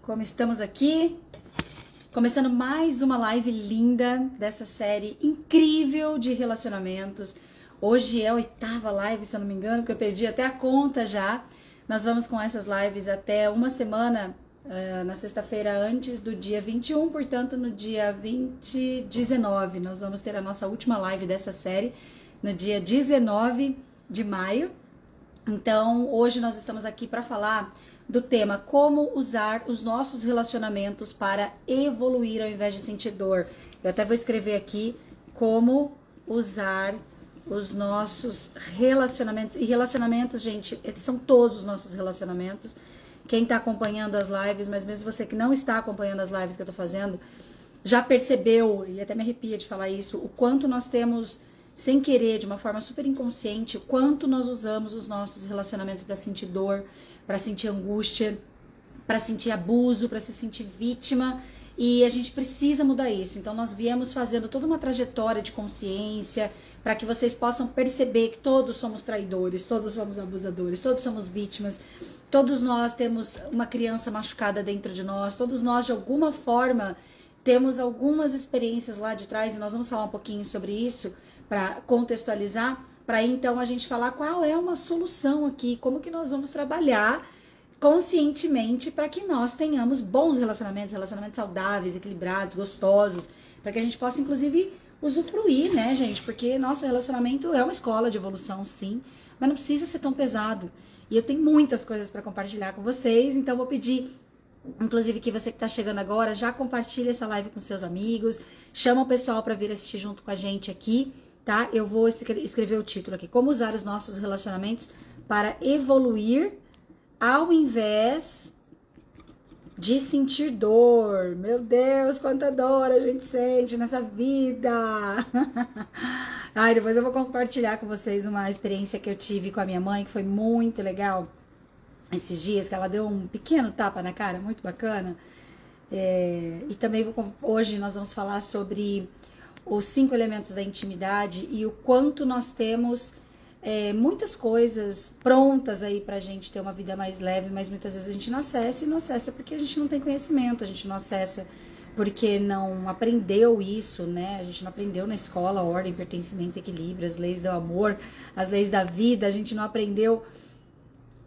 Como estamos aqui, começando mais uma live linda dessa série incrível de relacionamentos. Hoje é a 8ª live, se eu não me engano, porque eu perdi até a conta já. Nós vamos com essas lives até uma semana, na sexta-feira antes do dia 21, portanto no dia 19, nós vamos ter a nossa última live dessa série, no dia 19 de maio. Então, hoje nós estamos aqui para falar do tema como usar os nossos relacionamentos para evoluir ao invés de sentir dor. Eu até vou escrever aqui como usar os nossos relacionamentos. E relacionamentos, gente, são todos os nossos relacionamentos. Quem está acompanhando as lives, mas mesmo você que não está acompanhando as lives que eu estou fazendo, já percebeu, e até me arrepia de falar isso, o quanto nós temos, sem querer, de uma forma super inconsciente, o quanto nós usamos os nossos relacionamentos para sentir dor, para sentir angústia, para sentir abuso, para se sentir vítima, e a gente precisa mudar isso. Então nós viemos fazendo toda uma trajetória de consciência para que vocês possam perceber que todos somos traidores, todos somos abusadores, todos somos vítimas, todos nós temos uma criança machucada dentro de nós, todos nós de alguma forma temos algumas experiências lá de trás, e nós vamos falar um pouquinho sobre isso para contextualizar, para então a gente falar qual é uma solução aqui, como que nós vamos trabalhar conscientemente para que nós tenhamos bons relacionamentos, relacionamentos saudáveis, equilibrados, gostosos, para que a gente possa inclusive usufruir, né, gente? Porque nosso relacionamento é uma escola de evolução, sim, mas não precisa ser tão pesado. E eu tenho muitas coisas para compartilhar com vocês, então vou pedir, inclusive, que você que está chegando agora, já compartilhe essa live com seus amigos, chama o pessoal para vir assistir junto com a gente aqui, tá? Eu vou escrever o título aqui, como usar os nossos relacionamentos para evoluir ao invés de sentir dor. Meu Deus, quanta dor a gente sente nessa vida. Ai, depois eu vou compartilhar com vocês uma experiência que eu tive com a minha mãe, que foi muito legal esses dias, que ela deu um pequeno tapa na cara, muito bacana. E também hoje nós vamos falar sobre os 5 elementos da intimidade e o quanto nós temos muitas coisas prontas aí pra gente ter uma vida mais leve, mas muitas vezes a gente não acessa, e não acessa porque a gente não tem conhecimento, a gente não acessa porque não aprendeu isso, né? A gente não aprendeu na escola ordem, pertencimento, equilíbrio, as leis do amor, as leis da vida, a gente não aprendeu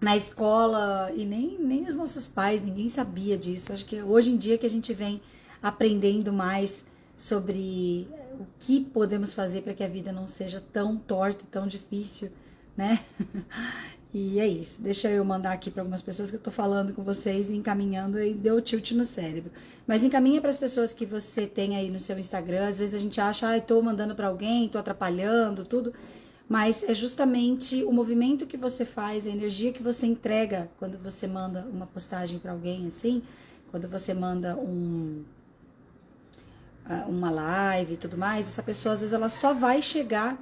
na escola, e nem os nossos pais, ninguém sabia disso. Acho que hoje em dia que a gente vem aprendendo mais sobre o que podemos fazer para que a vida não seja tão torta e tão difícil, né? E é isso. Deixa eu mandar aqui para algumas pessoas que eu tô falando com vocês e encaminhando, e deu tilt no cérebro. Mas encaminha para as pessoas que você tem aí no seu Instagram. Às vezes a gente acha, tô mandando para alguém, tô atrapalhando, tudo. Mas é justamente o movimento que você faz, a energia que você entrega quando você manda uma postagem para alguém assim, quando você manda uma live e tudo mais, essa pessoa às vezes ela só vai chegar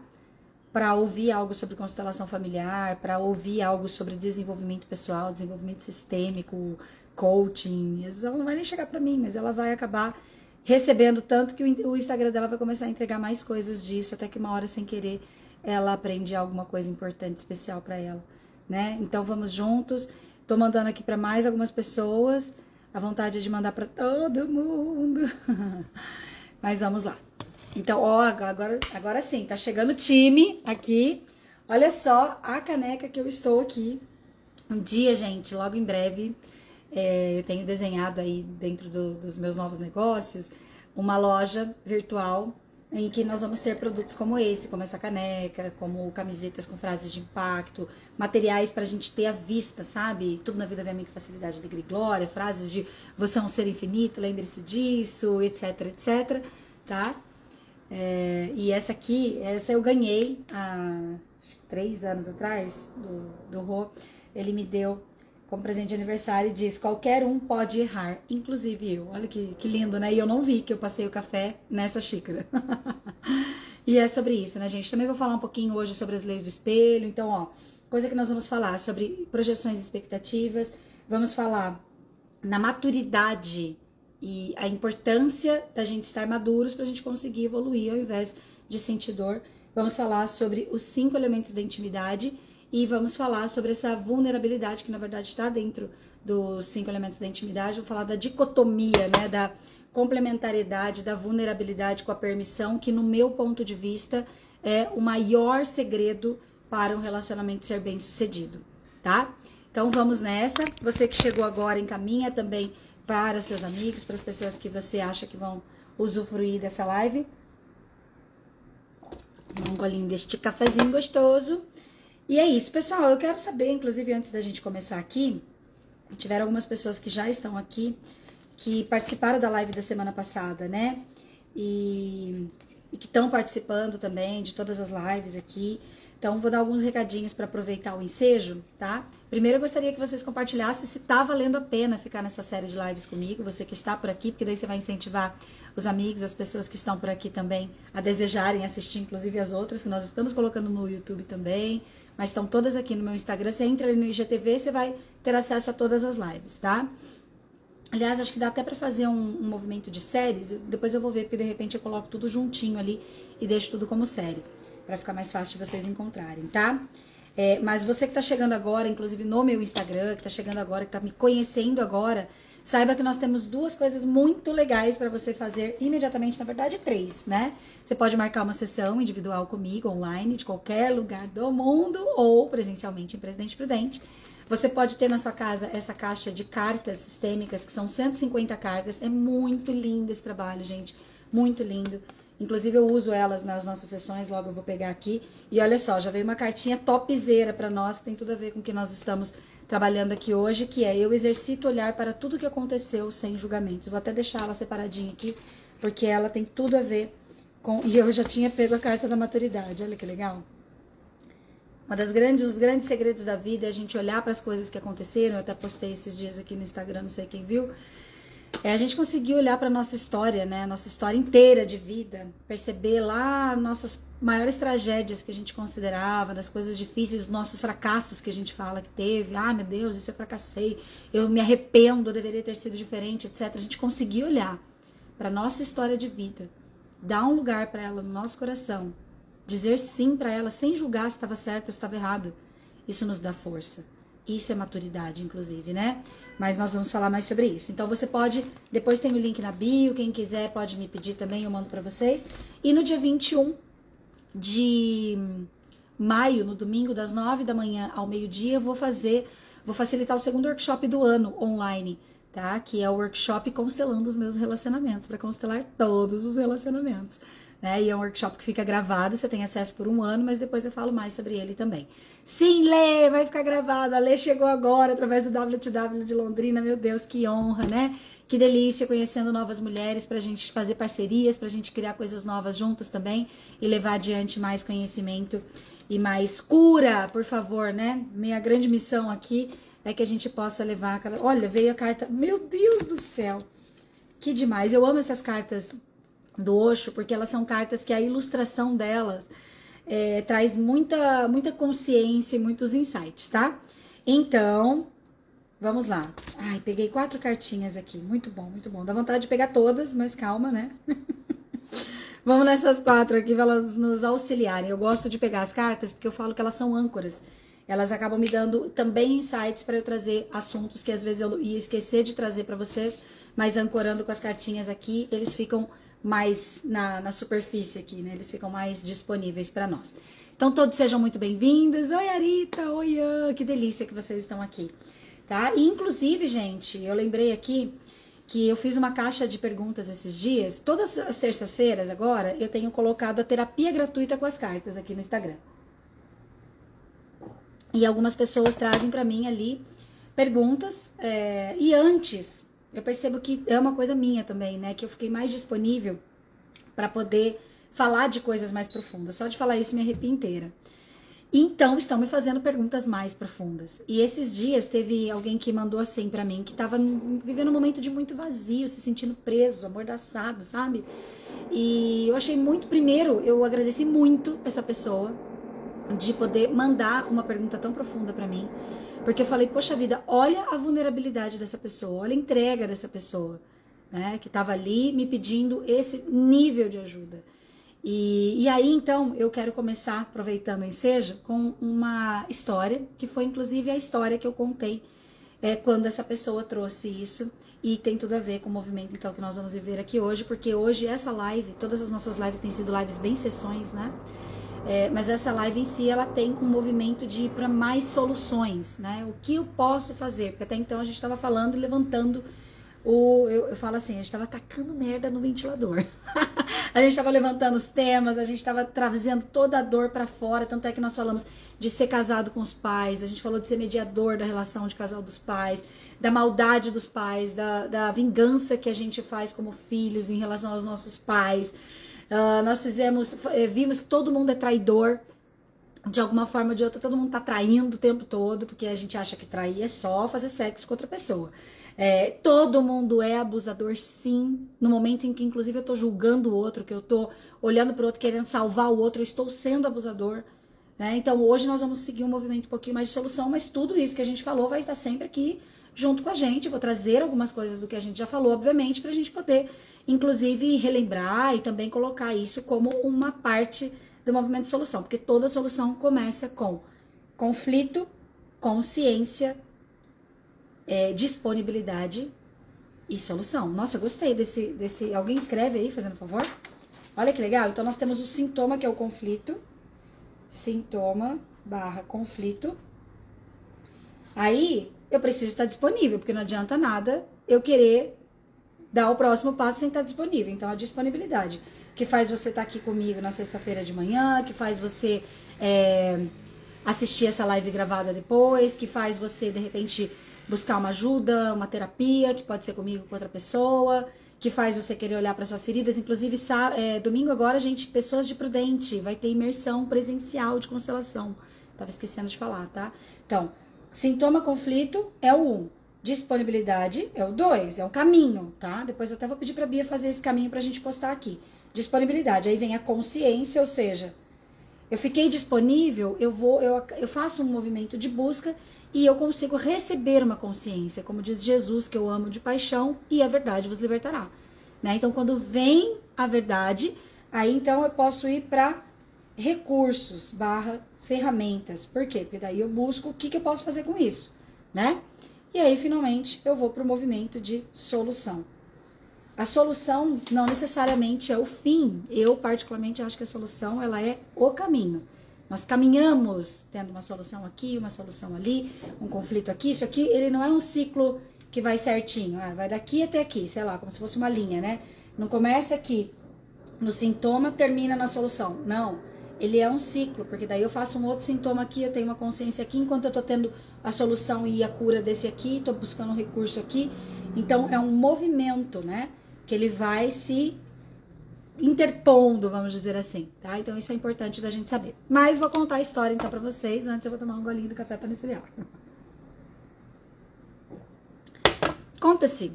para ouvir algo sobre constelação familiar, para ouvir algo sobre desenvolvimento pessoal, desenvolvimento sistêmico, coaching. Às vezes ela não vai nem chegar para mim, mas ela vai acabar recebendo tanto que o Instagram dela vai começar a entregar mais coisas disso, até que uma hora sem querer ela aprende alguma coisa importante, especial para ela, né? Então vamos juntos. Tô mandando aqui para mais algumas pessoas. A vontade é de mandar para todo mundo. Mas vamos lá. Então, ó, agora sim, tá chegando o time aqui. Olha só a caneca que eu estou aqui. Um dia, gente, logo em breve, eu tenho desenhado aí dentro dos meus novos negócios uma loja virtual em que nós vamos ter produtos como esse, como essa caneca, como camisetas com frases de impacto, materiais pra gente ter à vista, sabe? Tudo na vida vem a mim com facilidade, alegria e glória, frases de você é um ser infinito, lembre-se disso, etc, etc, tá? E essa eu ganhei há 3 anos atrás, do Rô. Ele me deu como presente de aniversário e diz: qualquer um pode errar, inclusive eu. Olha que lindo, né? E eu não vi que eu passei o café nessa xícara. E é sobre isso, né, gente? Também vou falar um pouquinho hoje sobre as leis do espelho. Então, ó, coisa que nós vamos falar sobre projeções e expectativas. Vamos falar na maturidade e a importância da gente estar maduros pra gente conseguir evoluir ao invés de sentir dor. Vamos falar sobre os 5 elementos da intimidade e vamos falar sobre essa vulnerabilidade que na verdade está dentro dos 5 elementos da intimidade. Vou falar da dicotomia, né, da complementariedade, da vulnerabilidade com a permissão, que no meu ponto de vista é o maior segredo para um relacionamento ser bem sucedido, tá? Então vamos nessa. Você que chegou agora, encaminha também para os seus amigos, para as pessoas que você acha que vão usufruir dessa live. Um golinho deste cafezinho gostoso. E é isso, pessoal. Eu quero saber, inclusive antes da gente começar aqui, tiveram algumas pessoas que já estão aqui, que participaram da live da semana passada, né? E que estão participando também de todas as lives aqui. Então, vou dar alguns recadinhos para aproveitar o ensejo, tá? Primeiro, eu gostaria que vocês compartilhassem se tá valendo a pena ficar nessa série de lives comigo, você que está por aqui, porque daí você vai incentivar os amigos, as pessoas que estão por aqui também a desejarem assistir, inclusive as outras, que nós estamos colocando no YouTube também, mas estão todas aqui no meu Instagram. Você entra ali no IGTV, você vai ter acesso a todas as lives, tá? Aliás, acho que dá até pra fazer um movimento de séries, depois eu vou ver, porque de repente eu coloco tudo juntinho ali e deixo tudo como série, pra ficar mais fácil de vocês encontrarem, tá? Mas você que tá chegando agora, inclusive no meu Instagram, que tá chegando agora, que tá me conhecendo agora, saiba que nós temos 2 coisas muito legais pra você fazer imediatamente, na verdade 3, né? Você pode marcar uma sessão individual comigo, online, de qualquer lugar do mundo, ou presencialmente em Presidente Prudente. Você pode ter na sua casa essa caixa de cartas sistêmicas, que são 150 cartas. É muito lindo esse trabalho, gente. Muito lindo. Inclusive, eu uso elas nas nossas sessões, logo eu vou pegar aqui. E olha só, já veio uma cartinha topzera para nós, que tem tudo a ver com o que nós estamos trabalhando aqui hoje, que é: eu exercito olhar para tudo que aconteceu sem julgamentos. Vou até deixar ela separadinha aqui, porque ela tem tudo a ver com... E eu já tinha pego a carta da maturidade, olha que legal. Os grandes segredos da vida é a gente olhar para as coisas que aconteceram. Eu até postei esses dias aqui no Instagram, não sei quem viu. É a gente conseguir olhar para nossa história, né? Nossa história inteira de vida, perceber lá nossas maiores tragédias que a gente considerava, das coisas difíceis, dos nossos fracassos que a gente fala que teve. Ah, meu Deus, isso eu fracassei, eu me arrependo, eu deveria ter sido diferente, etc. A gente conseguir olhar para nossa história de vida, dar um lugar para ela no nosso coração, dizer sim para ela sem julgar se estava certo ou se estava errado. Isso nos dá força. Isso é maturidade, inclusive, né? Mas nós vamos falar mais sobre isso. Então você pode, depois tem o link na bio, quem quiser pode me pedir também, eu mando para vocês. E no dia 21 de maio, no domingo, das 9 da manhã ao meio-dia, vou facilitar o segundo workshop do ano online, tá? Que é o workshop Constelando os Meus Relacionamentos, para constelar todos os relacionamentos. E é um workshop que fica gravado, você tem acesso por 1 ano, mas depois eu falo mais sobre ele também. Sim, Lê, vai ficar gravado. A Lê chegou agora através do WTW de Londrina, meu Deus, que honra, né? Que delícia, conhecendo novas mulheres pra gente fazer parcerias, pra gente criar coisas novas juntas também e levar adiante mais conhecimento e mais cura, por favor, né? Minha grande missão aqui é que a gente possa levar... Olha, veio a carta, meu Deus do céu, que demais. Eu amo essas cartas do Osho, porque elas são cartas que a ilustração delas traz muita consciência e muitos insights, tá? Então, vamos lá. Ai, peguei 4 cartinhas aqui, muito bom, muito bom. Dá vontade de pegar todas, mas calma, né? Vamos nessas 4 aqui, pra elas nos auxiliarem. Eu gosto de pegar as cartas porque eu falo que elas são âncoras. Elas acabam me dando também insights para eu trazer assuntos que às vezes eu ia esquecer de trazer para vocês, mas ancorando com as cartinhas aqui, eles ficam mais na superfície aqui, né? Eles ficam mais disponíveis para nós. Então, todos sejam muito bem-vindos. Oi, Arita! Oi, que delícia que vocês estão aqui, tá? E, inclusive, gente, eu lembrei aqui que eu fiz uma caixa de perguntas esses dias. Todas as terças-feiras, agora, eu tenho colocado a terapia gratuita com as cartas aqui no Instagram. E algumas pessoas trazem para mim ali perguntas, e antes... Eu percebo que é uma coisa minha também, né? Que eu fiquei mais disponível para poder falar de coisas mais profundas. Só de falar isso me arrepio inteira. Então, estão me fazendo perguntas mais profundas. E esses dias teve alguém que mandou assim para mim, que estava vivendo um momento de muito vazio, se sentindo preso, amordaçado, sabe? E eu achei muito... Primeiro, eu agradeci muito essa pessoa de poder mandar uma pergunta tão profunda para mim. Porque eu falei, poxa vida, olha a vulnerabilidade dessa pessoa, olha a entrega dessa pessoa, né? Que estava ali me pedindo esse nível de ajuda. E aí, então, eu quero começar, aproveitando o ensejo, com uma história, que foi inclusive a história que eu contei quando essa pessoa trouxe isso, e tem tudo a ver com o movimento, então, que nós vamos viver aqui hoje, porque hoje essa live, todas as nossas lives têm sido lives bem sessões, né? Mas essa live em si, ela tem um movimento de ir para mais soluções, né? O que eu posso fazer? Porque até então a gente estava falando e levantando eu falo assim, a gente estava tacando merda no ventilador. A gente estava levantando os temas, a gente estava trazendo toda a dor para fora, tanto é que nós falamos de ser casado com os pais, a gente falou de ser mediador da relação de casal dos pais, da maldade dos pais, da vingança que a gente faz como filhos em relação aos nossos pais. Nós vimos que todo mundo é traidor, de alguma forma ou de outra, todo mundo tá traindo o tempo todo, porque a gente acha que trair é só fazer sexo com outra pessoa. Todo mundo é abusador, sim, no momento em que, inclusive, eu tô julgando o outro, que eu tô olhando pro outro, querendo salvar o outro, eu estou sendo abusador, né? Então, hoje nós vamos seguir um movimento um pouquinho mais de solução, mas tudo isso que a gente falou vai estar sempre aqui junto com a gente. Eu vou trazer algumas coisas do que a gente já falou, obviamente, pra gente poder, inclusive, relembrar e também colocar isso como uma parte do movimento de solução, porque toda solução começa com conflito, consciência, disponibilidade e solução. Nossa, eu gostei desse... Alguém escreve aí, fazendo favor? Olha que legal. Então, nós temos o sintoma, que é o conflito. Sintoma / conflito. Aí, eu preciso estar disponível, porque não adianta nada eu querer dar o próximo passo sem estar disponível. Então, a disponibilidade, que faz você estar aqui comigo na sexta-feira de manhã, que faz você assistir essa live gravada depois, que faz você, de repente, buscar uma ajuda, uma terapia, que pode ser comigo, com outra pessoa, que faz você querer olhar para suas feridas. Inclusive, domingo agora, gente, Pessoas de Prudente, vai ter imersão presencial de constelação. Tava esquecendo de falar, tá? Então, sintoma, conflito é o 1. Disponibilidade é o 2, é o caminho, tá? Depois eu até vou pedir pra Bia fazer esse caminho pra gente postar aqui. Disponibilidade, aí vem a consciência, ou seja, eu fiquei disponível, eu faço um movimento de busca e eu consigo receber uma consciência, como diz Jesus, que eu amo de paixão, e a verdade vos libertará, né? Então, quando vem a verdade, aí então eu posso ir para recursos / ferramentas. Por quê? Porque daí eu busco o que eu posso fazer com isso, né? E aí, finalmente, eu vou para o movimento de solução. A solução não necessariamente é o fim. Eu, particularmente, acho que a solução ela é o caminho. Nós caminhamos tendo uma solução aqui, uma solução ali, um conflito aqui, isso aqui. Ele não é um ciclo que vai certinho. Vai daqui até aqui, sei lá, como se fosse uma linha, né? Não começa aqui no sintoma, termina na solução. Não. Ele é um ciclo, porque daí eu faço um outro sintoma aqui, eu tenho uma consciência aqui, enquanto eu tô tendo a solução e a cura desse aqui, tô buscando um recurso aqui. Então, é um movimento, né? Que ele vai se interpondo, vamos dizer assim, tá? Então, isso é importante da gente saber. Mas vou contar a história, então, pra vocês. Antes, eu vou tomar um golinho do café pra não esfriar. Conta-se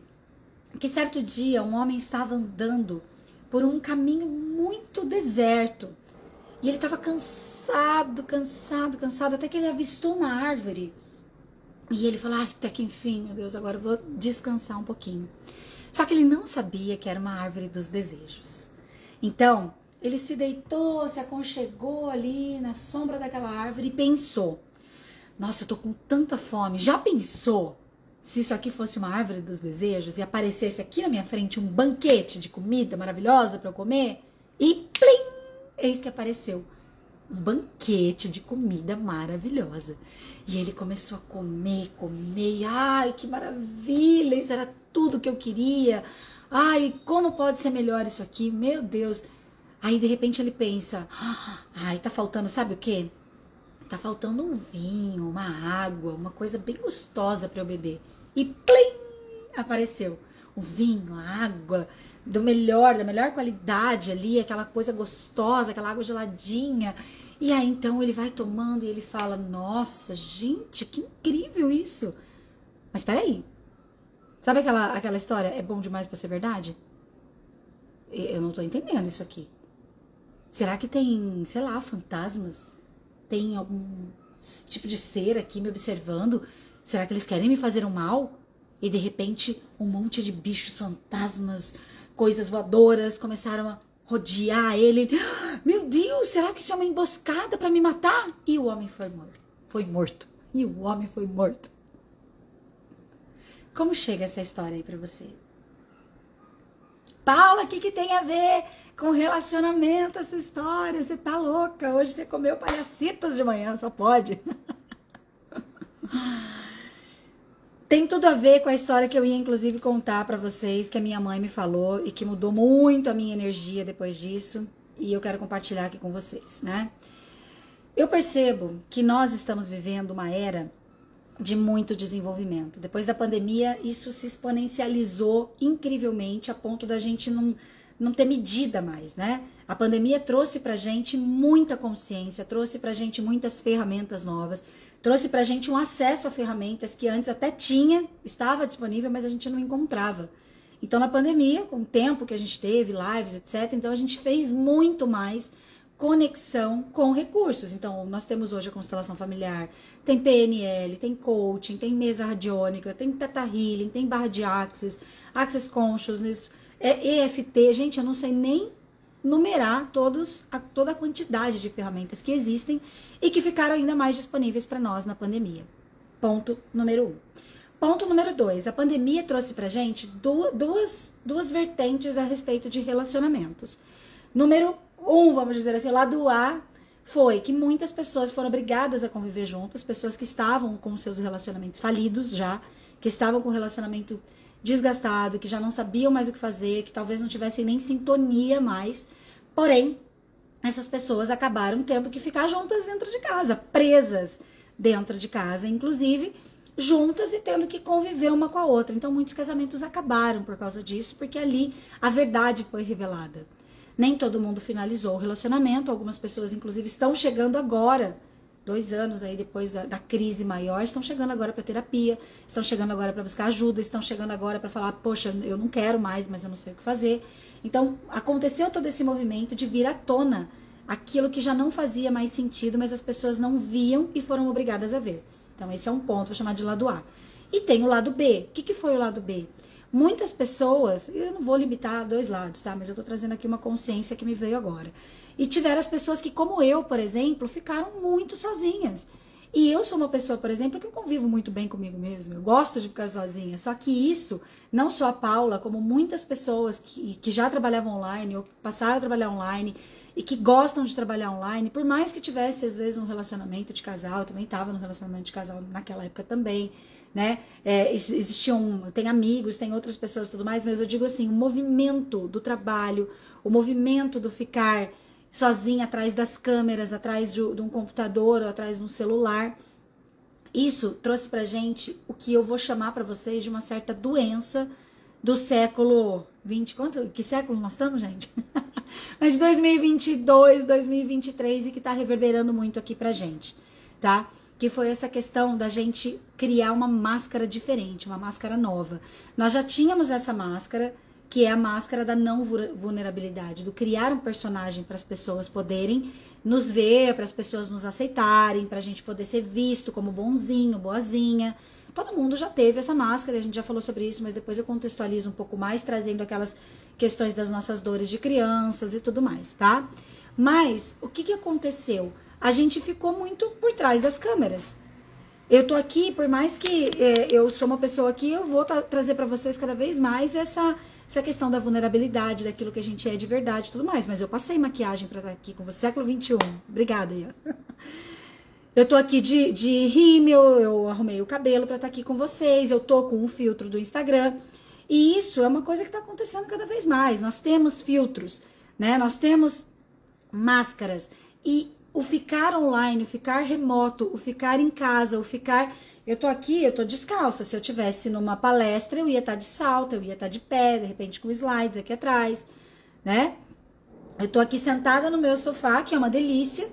que certo dia um homem estava andando por um caminho muito deserto. E ele estava cansado, até que ele avistou uma árvore. E ele falou, até que enfim, meu Deus, agora eu vou descansar um pouquinho. Só que ele não sabia que era uma árvore dos desejos. Então, ele se deitou, se aconchegou ali na sombra daquela árvore e pensou, nossa, eu tô com tanta fome. Já pensou se isso aqui fosse uma árvore dos desejos e aparecesse aqui na minha frente um banquete de comida maravilhosa para eu comer? E plim! Eis que apareceu um banquete de comida maravilhosa. E ele começou a comer. Ai, que maravilha! Isso era tudo que eu queria. Ai, como pode ser melhor isso aqui? Meu Deus! Aí, de repente, ele pensa, ai, tá faltando, sabe o quê? Tá faltando um vinho, uma água, uma coisa bem gostosa para eu beber. E plim! Apareceu o vinho, a água, da melhor qualidade ali, aquela coisa gostosa, aquela água geladinha. E aí, então, ele vai tomando e ele fala, nossa, gente, que incrível isso. Mas peraí, sabe aquela história, é bom demais pra ser verdade? Eu não tô entendendo isso aqui. Será que tem, sei lá, fantasmas? Tem algum tipo de ser aqui me observando? Será que eles querem me fazer um mal? E de repente, um monte de bichos, fantasmas, coisas voadoras começaram a rodear ele. Meu Deus, será que isso é uma emboscada para me matar? E o homem foi morto. Foi morto. E o homem foi morto. Como chega essa história aí para você? Paula, o que tem a ver com relacionamento essa história? Você tá louca? Hoje você comeu palhacitos de manhã, só pode. Tem tudo a ver com a história que eu ia inclusive contar pra vocês, que a minha mãe me falou e que mudou muito a minha energia depois disso, e eu quero compartilhar aqui com vocês, né? Eu percebo que nós estamos vivendo uma era de muito desenvolvimento. Depois da pandemia, isso se exponencializou incrivelmente a ponto da gente não ter medida mais, né? A pandemia trouxe pra gente muita consciência, trouxe pra gente muitas ferramentas novas, trouxe pra gente um acesso a ferramentas que antes até tinha, estava disponível, mas a gente não encontrava. Então, na pandemia, com o tempo que a gente teve, lives, etc., então a gente fez muito mais conexão com recursos. Então, nós temos hoje a constelação familiar, tem PNL, tem coaching, tem mesa radiônica, tem Theta Healing, tem barra de Access, Access Consciousness, EFT. Gente, eu não sei nem numerar toda a quantidade de ferramentas que existem e que ficaram ainda mais disponíveis para nós na pandemia. Ponto número 1. Ponto número 2. A pandemia trouxe pra gente duas vertentes a respeito de relacionamentos. Número 1, vamos dizer assim, o lado A foi que muitas pessoas foram obrigadas a conviver juntas, pessoas que estavam com seus relacionamentos falidos já, que estavam com o relacionamento desgastado, que já não sabiam mais o que fazer, que talvez não tivessem nem sintonia mais. Porém, essas pessoas acabaram tendo que ficar juntas dentro de casa, presas dentro de casa, inclusive juntas e tendo que conviver uma com a outra. Então, muitos casamentos acabaram por causa disso, porque ali a verdade foi revelada. Nem todo mundo finalizou o relacionamento, algumas pessoas, inclusive, estão chegando agora, 2 anos aí depois da crise maior, estão chegando agora para terapia, estão chegando agora para buscar ajuda, estão chegando agora para falar, poxa, eu não quero mais, mas eu não sei o que fazer. Então, aconteceu todo esse movimento de vir à tona aquilo que já não fazia mais sentido, mas as pessoas não viam e foram obrigadas a ver. Então, esse é um ponto, vou chamar de lado A. E tem o lado B. O que foi o lado B? Muitas pessoas, eu não vou limitar 2 lados, tá? Mas eu tô trazendo aqui uma consciência que me veio agora. E tiveram as pessoas que, como eu, por exemplo, ficaram muito sozinhas. E eu sou uma pessoa, por exemplo, que eu convivo muito bem comigo mesma. Eu gosto de ficar sozinha. Só que isso, não só a Paula, como muitas pessoas que já trabalhavam online ou que passaram a trabalhar online e que gostam de trabalhar online, por mais que tivesse, às vezes, um relacionamento de casal, eu também estava no relacionamento de casal naquela época também, né? Tem amigos, tem outras pessoas e tudo mais, mas eu digo assim, o movimento do trabalho, o movimento do ficar sozinha atrás das câmeras, atrás de um computador ou atrás de um celular, isso trouxe pra gente o que eu vou chamar pra vocês de uma certa doença do século 20, que século nós estamos, gente? Mas de 2022, 2023 e que tá reverberando muito aqui pra gente, tá? Que foi essa questão da gente criar uma máscara diferente, uma máscara nova. Nós já tínhamos essa máscara, que é a máscara da não vulnerabilidade, do criar um personagem para as pessoas poderem nos ver, para as pessoas nos aceitarem, para a gente poder ser visto como bonzinho, boazinha. Todo mundo já teve essa máscara, a gente já falou sobre isso, mas depois eu contextualizo um pouco mais, trazendo aquelas questões das nossas dores de crianças e tudo mais, tá? Mas, o que aconteceu? A gente ficou muito por trás das câmeras. Eu tô aqui, por mais que eu sou uma pessoa que eu vou trazer para vocês cada vez mais essa questão da vulnerabilidade, daquilo que a gente é de verdade e tudo mais. Mas eu passei maquiagem para estar aqui com você, século 21. Obrigada, Ian. Eu tô aqui de rímel, eu arrumei o cabelo para estar aqui com vocês, eu tô com um filtro do Instagram. E isso é uma coisa que tá acontecendo cada vez mais. Nós temos filtros, né? Nós temos máscaras. E o ficar online, o ficar remoto, o ficar em casa, o ficar... Eu tô aqui, eu tô descalça. Se eu tivesse numa palestra, eu ia estar de salto, eu ia estar de pé, de repente com slides aqui atrás, né? Eu tô aqui sentada no meu sofá, que é uma delícia.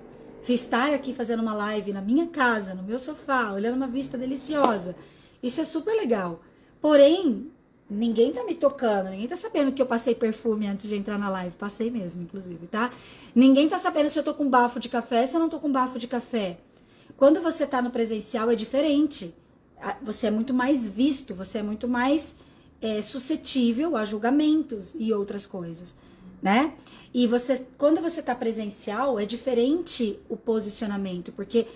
Estar aqui fazendo uma live na minha casa, no meu sofá, olhando uma vista deliciosa. Isso é super legal. Porém, ninguém tá me tocando, ninguém tá sabendo que eu passei perfume antes de entrar na live. Passei mesmo, inclusive, tá? Ninguém tá sabendo se eu tô com bafo de café, se eu não tô com bafo de café. Quando você tá no presencial é diferente. Você é muito mais visto, você é muito mais suscetível a julgamentos e outras coisas, né? E quando você tá presencial, é diferente o posicionamento, porque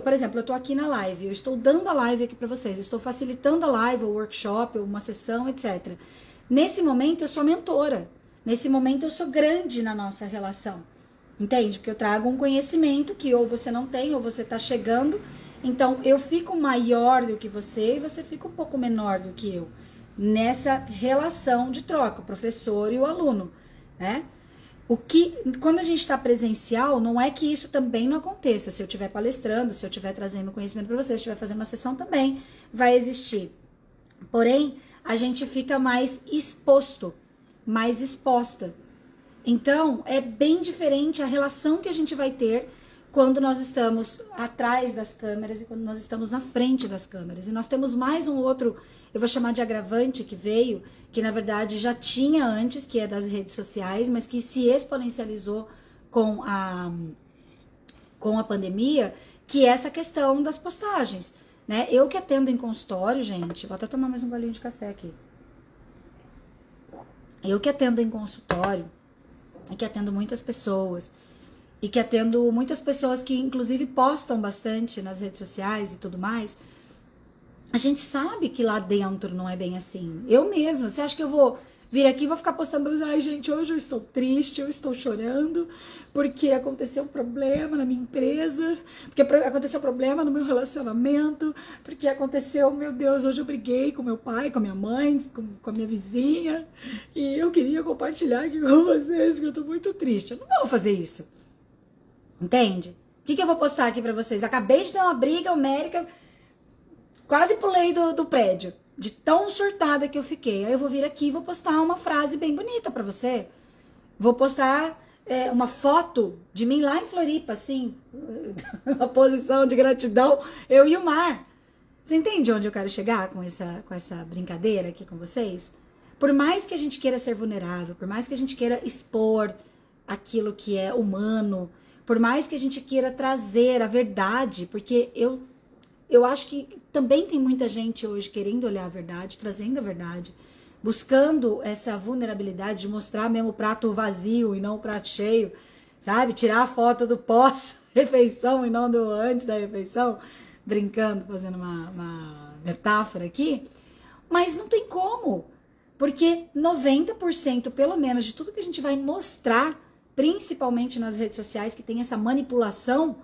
por exemplo, eu tô aqui na live, eu estou dando a live aqui para vocês, eu estou facilitando a live, ou workshop, ou uma sessão, etc. Nesse momento, eu sou mentora. Nesse momento, eu sou grande na nossa relação. Entende? Porque eu trago um conhecimento que ou você não tem, ou você tá chegando. Então, eu fico maior do que você e você fica um pouco menor do que eu. Nessa relação de troca, o professor e o aluno, né? Quando a gente está presencial, não é que isso também não aconteça. Se eu estiver palestrando, se eu estiver trazendo conhecimento para vocês, se estiver fazendo uma sessão, também vai existir. Porém, a gente fica mais exposto, mais exposta. Então, é bem diferente a relação que a gente vai ter quando nós estamos atrás das câmeras e quando nós estamos na frente das câmeras. E nós temos mais um outro, eu vou chamar de agravante, que veio, que na verdade já tinha antes, que é das redes sociais, mas que se exponencializou com a pandemia, que é essa questão das postagens, né? Eu que atendo em consultório, gente, vou até tomar mais um golinho de café aqui. Eu que atendo em consultório, e que atendo muitas pessoas, e que atendo muitas pessoas que inclusive postam bastante nas redes sociais e tudo mais, a gente sabe que lá dentro não é bem assim. Eu mesma, você acha que eu vou vir aqui e vou ficar postando, ai gente, hoje eu estou triste, eu estou chorando, porque aconteceu um problema na minha empresa, porque aconteceu um problema no meu relacionamento, porque aconteceu, meu Deus, hoje eu briguei com meu pai, com a minha mãe, com a minha vizinha, e eu queria compartilhar aqui com vocês, porque eu estou muito triste. Eu não vou fazer isso. Entende? O que eu vou postar aqui pra vocês? Acabei de ter uma briga homérica, quase pulei do prédio, de tão surtada que eu fiquei. Aí eu vou vir aqui e vou postar uma frase bem bonita pra você. Vou postar uma foto de mim lá em Floripa, assim, uma posição de gratidão, eu e o mar. Você entende onde eu quero chegar com essa brincadeira aqui com vocês? Por mais que a gente queira ser vulnerável, por mais que a gente queira expor aquilo que é humano, por mais que a gente queira trazer a verdade, porque eu acho que também tem muita gente hoje querendo olhar a verdade, trazendo a verdade, buscando essa vulnerabilidade de mostrar mesmo o prato vazio e não o prato cheio, sabe? Tirar a foto do pós-refeição e não do antes da refeição, brincando, fazendo uma metáfora aqui. Mas não tem como, porque 90% pelo menos de tudo que a gente vai mostrar, principalmente nas redes sociais, que tem essa manipulação,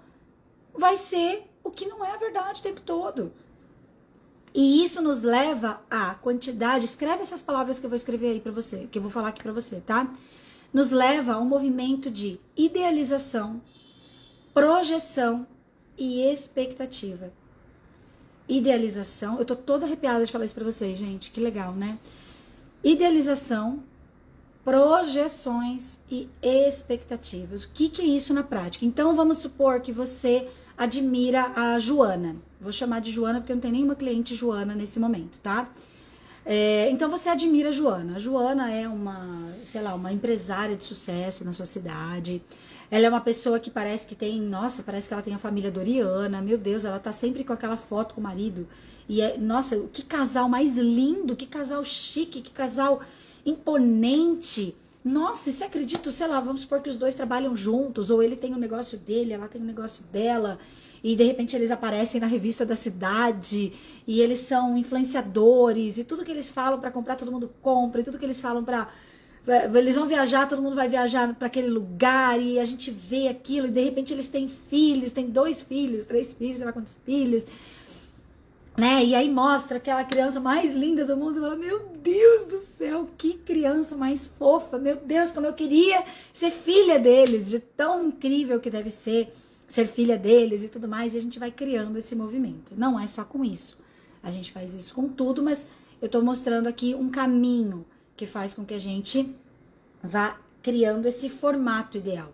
vai ser o que não é a verdade o tempo todo. E isso nos leva à quantidade, escreve essas palavras que eu vou escrever aí pra você, que eu vou falar aqui pra você, tá? Nos leva a um movimento de idealização, projeção e expectativa. Idealização, eu tô toda arrepiada de falar isso pra vocês, gente, que legal, né? Idealização, projeções e expectativas. O que é isso na prática? Então, vamos supor que você admira a Joana. Vou chamar de Joana porque não tem nenhuma cliente Joana nesse momento, tá? Então, você admira a Joana. A Joana é uma empresária de sucesso na sua cidade. Ela é uma pessoa que parece que parece que ela tem a família doriana. Meu Deus, ela tá sempre com aquela foto com o marido. E nossa, que casal mais lindo, que casal chique, que casal imponente. Nossa, você acredita, sei lá, vamos supor que os dois trabalham juntos, ou ele tem um negócio dele, ela tem um negócio dela, e de repente eles aparecem na revista da cidade, e eles são influenciadores, e tudo que eles falam pra comprar, todo mundo compra, e tudo que eles falam pra... Eles vão viajar, todo mundo vai viajar pra aquele lugar, e a gente vê aquilo, e de repente eles têm filhos, têm 2 filhos, 3 filhos, sei lá quantos filhos, né? E aí mostra aquela criança mais linda do mundo e fala, meu Deus do céu, que criança mais fofa, meu Deus, como eu queria ser filha deles, de tão incrível que deve ser filha deles e tudo mais, e a gente vai criando esse movimento. Não é só com isso, a gente faz isso com tudo, mas eu tô mostrando aqui um caminho que faz com que a gente vá criando esse formato ideal,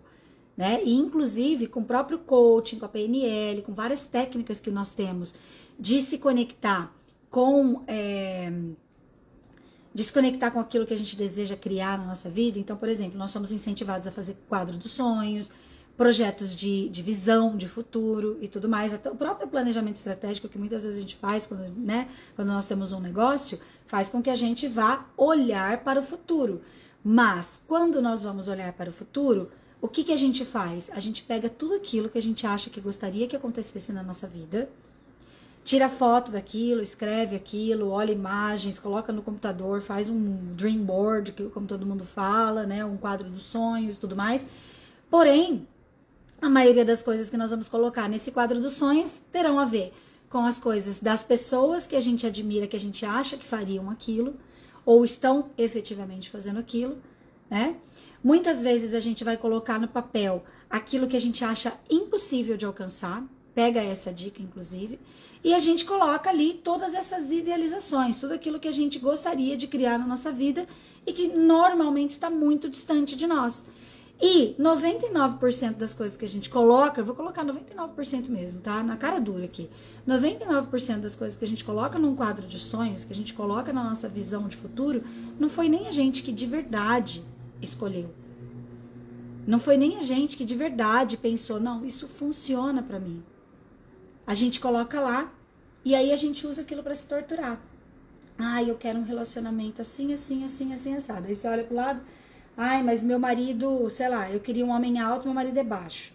né? E inclusive com o próprio coaching, com a PNL, com várias técnicas que nós temos de se conectar com aquilo que a gente deseja criar na nossa vida. Então, por exemplo, nós somos incentivados a fazer quadro dos sonhos, projetos de visão, de futuro e tudo mais. Até o próprio planejamento estratégico que muitas vezes a gente faz quando nós temos um negócio, faz com que a gente vá olhar para o futuro. Mas, quando nós vamos olhar para o futuro, o que que a gente faz? A gente pega tudo aquilo que a gente acha que gostaria que acontecesse na nossa vida, tira foto daquilo, escreve aquilo, olha imagens, coloca no computador, faz um dream board, como todo mundo fala, né? Um quadro dos sonhos e tudo mais. Porém, a maioria das coisas que nós vamos colocar nesse quadro dos sonhos terão a ver com as coisas das pessoas que a gente admira, que a gente acha que fariam aquilo, ou estão efetivamente fazendo aquilo, né? Muitas vezes a gente vai colocar no papel aquilo que a gente acha impossível de alcançar, pega essa dica, inclusive, e a gente coloca ali todas essas idealizações, tudo aquilo que a gente gostaria de criar na nossa vida e que normalmente está muito distante de nós. E 99% das coisas que a gente coloca, eu vou colocar 99% mesmo, tá? Na cara dura aqui. 99% das coisas que a gente coloca num quadro de sonhos, que a gente coloca na nossa visão de futuro, não foi nem a gente que de verdade escolheu. Não foi nem a gente que de verdade pensou, não, isso funciona pra mim. A gente coloca lá e aí a gente usa aquilo pra se torturar. Ah, eu quero um relacionamento assim, assim, assim, assim, assado. Aí você olha pro lado, ai, mas meu marido, sei lá, eu queria um homem alto, meu marido é baixo.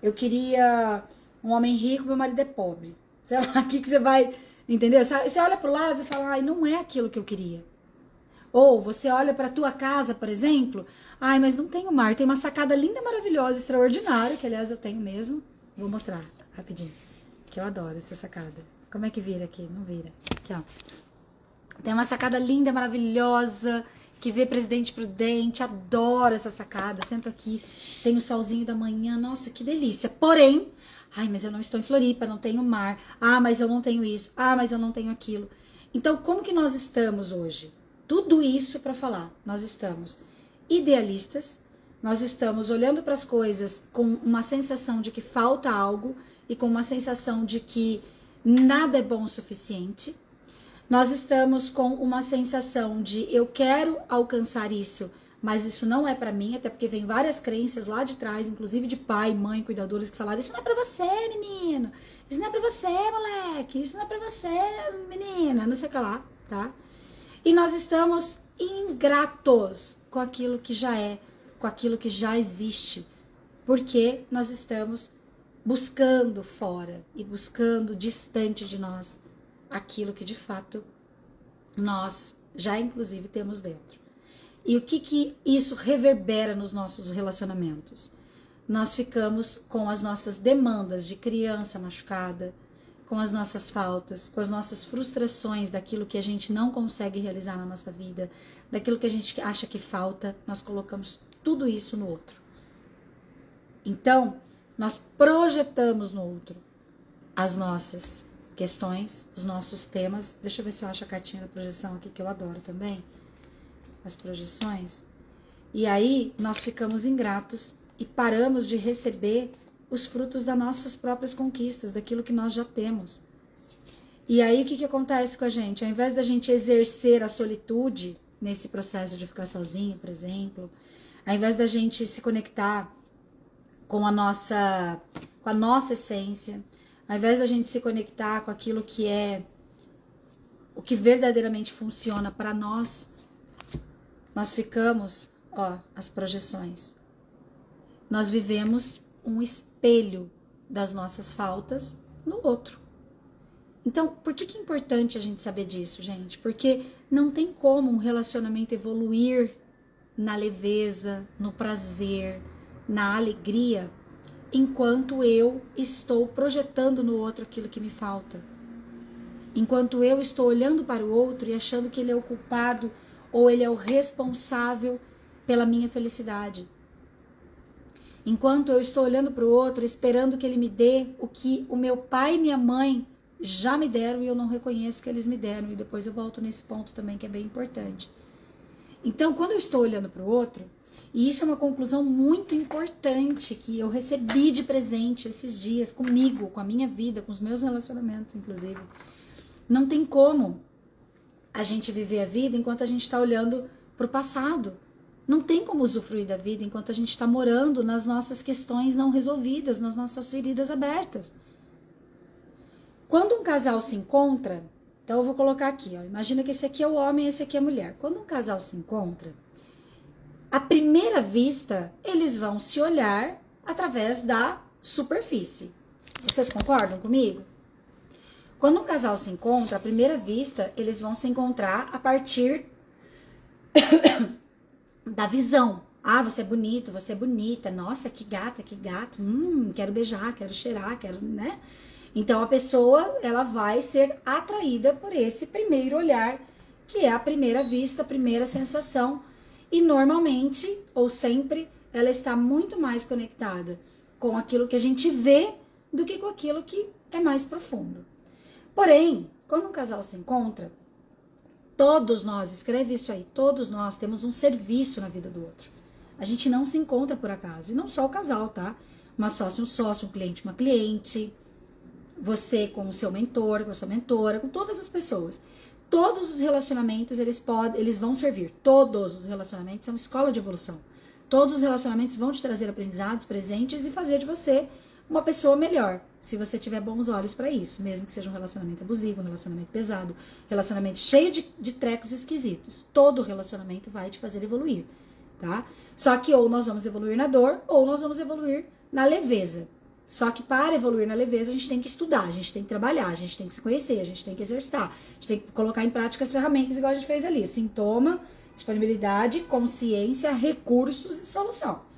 Eu queria um homem rico, meu marido é pobre. Sei lá, o que você vai, entendeu? Você olha pro lado e fala, ai, não é aquilo que eu queria. Ou você olha pra tua casa, por exemplo, ai, mas não tem o mar, tem uma sacada linda, maravilhosa, extraordinária, que aliás eu tenho mesmo. Vou mostrar rapidinho, que eu adoro essa sacada. Como é que vira aqui? Não vira. Aqui, ó. Tem uma sacada linda, maravilhosa, que vê Presidente Prudente, adoro essa sacada, sento aqui, tem o solzinho da manhã, nossa, que delícia. Porém, ai, mas eu não estou em Floripa, não tenho mar, ah, mas eu não tenho isso, ah, mas eu não tenho aquilo. Então, como que nós estamos hoje? Tudo isso para falar, nós estamos idealistas, nós estamos olhando para as coisas com uma sensação de que falta algo e com uma sensação de que nada é bom o suficiente. Nós estamos com uma sensação de eu quero alcançar isso, mas isso não é pra mim, até porque vem várias crenças lá de trás, inclusive de pai, mãe, cuidadores que falaram, isso não é pra você, menino, isso não é pra você, moleque, isso não é pra você, menina, não sei o que lá, tá? E nós estamos ingratos com aquilo que já é, com aquilo que já existe, porque nós estamos buscando fora e buscando distante de nós aquilo que de fato nós já inclusive temos dentro. E o que isso reverbera nos nossos relacionamentos? Nós ficamos com as nossas demandas de criança machucada, com as nossas faltas, com as nossas frustrações daquilo que a gente não consegue realizar na nossa vida, daquilo que a gente acha que falta, nós colocamos tudo isso no outro. Então, nós projetamos no outro as nossas questões, os nossos temas. Deixa eu ver se eu acho a cartinha da projeção aqui, que eu adoro também, as projeções. E aí, nós ficamos ingratos e paramos de receber os frutos das nossas próprias conquistas, daquilo que nós já temos. E aí, o que acontece com a gente? Ao invés da gente exercer a solitude nesse processo de ficar sozinho, por exemplo, ao invés da gente se conectar com a nossa essência, ao invés da gente se conectar com aquilo que é o que verdadeiramente funciona para nós, nós ficamos, ó, as projeções. Nós vivemos um espelho das nossas faltas no outro. Então, por que é importante a gente saber disso, gente? Porque não tem como um relacionamento evoluir na leveza, no prazer, na alegria, enquanto eu estou projetando no outro aquilo que me falta. Enquanto eu estou olhando para o outro e achando que ele é o culpado ou ele é o responsável pela minha felicidade. Enquanto eu estou olhando para o outro esperando que ele me dê o que o meu pai e minha mãe já me deram e eu não reconheço que eles me deram. E depois eu volto nesse ponto também que é bem importante. Então, quando eu estou olhando para o outro, e isso é uma conclusão muito importante que eu recebi de presente esses dias comigo, com a minha vida, com os meus relacionamentos, inclusive. Não tem como a gente viver a vida enquanto a gente está olhando para o passado. Não tem como usufruir da vida enquanto a gente está morando nas nossas questões não resolvidas, nas nossas feridas abertas. Quando um casal se encontra, então eu vou colocar aqui, ó, imagina que esse aqui é o homem e esse aqui é a mulher. Quando um casal se encontra, À primeira vista, eles vão se olhar através da superfície. Vocês concordam comigo? Quando um casal se encontra, à primeira vista, eles vão se encontrar a partir da visão. Ah, você é bonito, você é bonita. Nossa, que gata, que gato. Quero beijar, quero cheirar, quero, né? Então, a pessoa, ela vai ser atraída por esse primeiro olhar, que é a primeira vista, a primeira sensação. E normalmente, ou sempre, ela está muito mais conectada com aquilo que a gente vê do que com aquilo que é mais profundo. Porém, quando um casal se encontra, todos nós, escreve isso aí, todos nós temos um serviço na vida do outro. A gente não se encontra por acaso, e não só o casal, tá? Uma sócia, um sócio, um cliente, uma cliente, você com o seu mentor, com a sua mentora, com todas as pessoas. Todos os relacionamentos, eles vão servir. Todos os relacionamentos são escola de evolução. Todos os relacionamentos vão te trazer aprendizados, presentes e fazer de você uma pessoa melhor, se você tiver bons olhos para isso, mesmo que seja um relacionamento abusivo, um relacionamento pesado, relacionamento cheio de trecos esquisitos. Todo relacionamento vai te fazer evoluir, tá? Só que ou nós vamos evoluir na dor, ou nós vamos evoluir na leveza. Só que para evoluir na leveza, a gente tem que estudar, a gente tem que trabalhar, a gente tem que se conhecer, a gente tem que exercitar, a gente tem que colocar em prática as ferramentas igual a gente fez ali. Sintoma, disponibilidade, consciência, recursos e solução.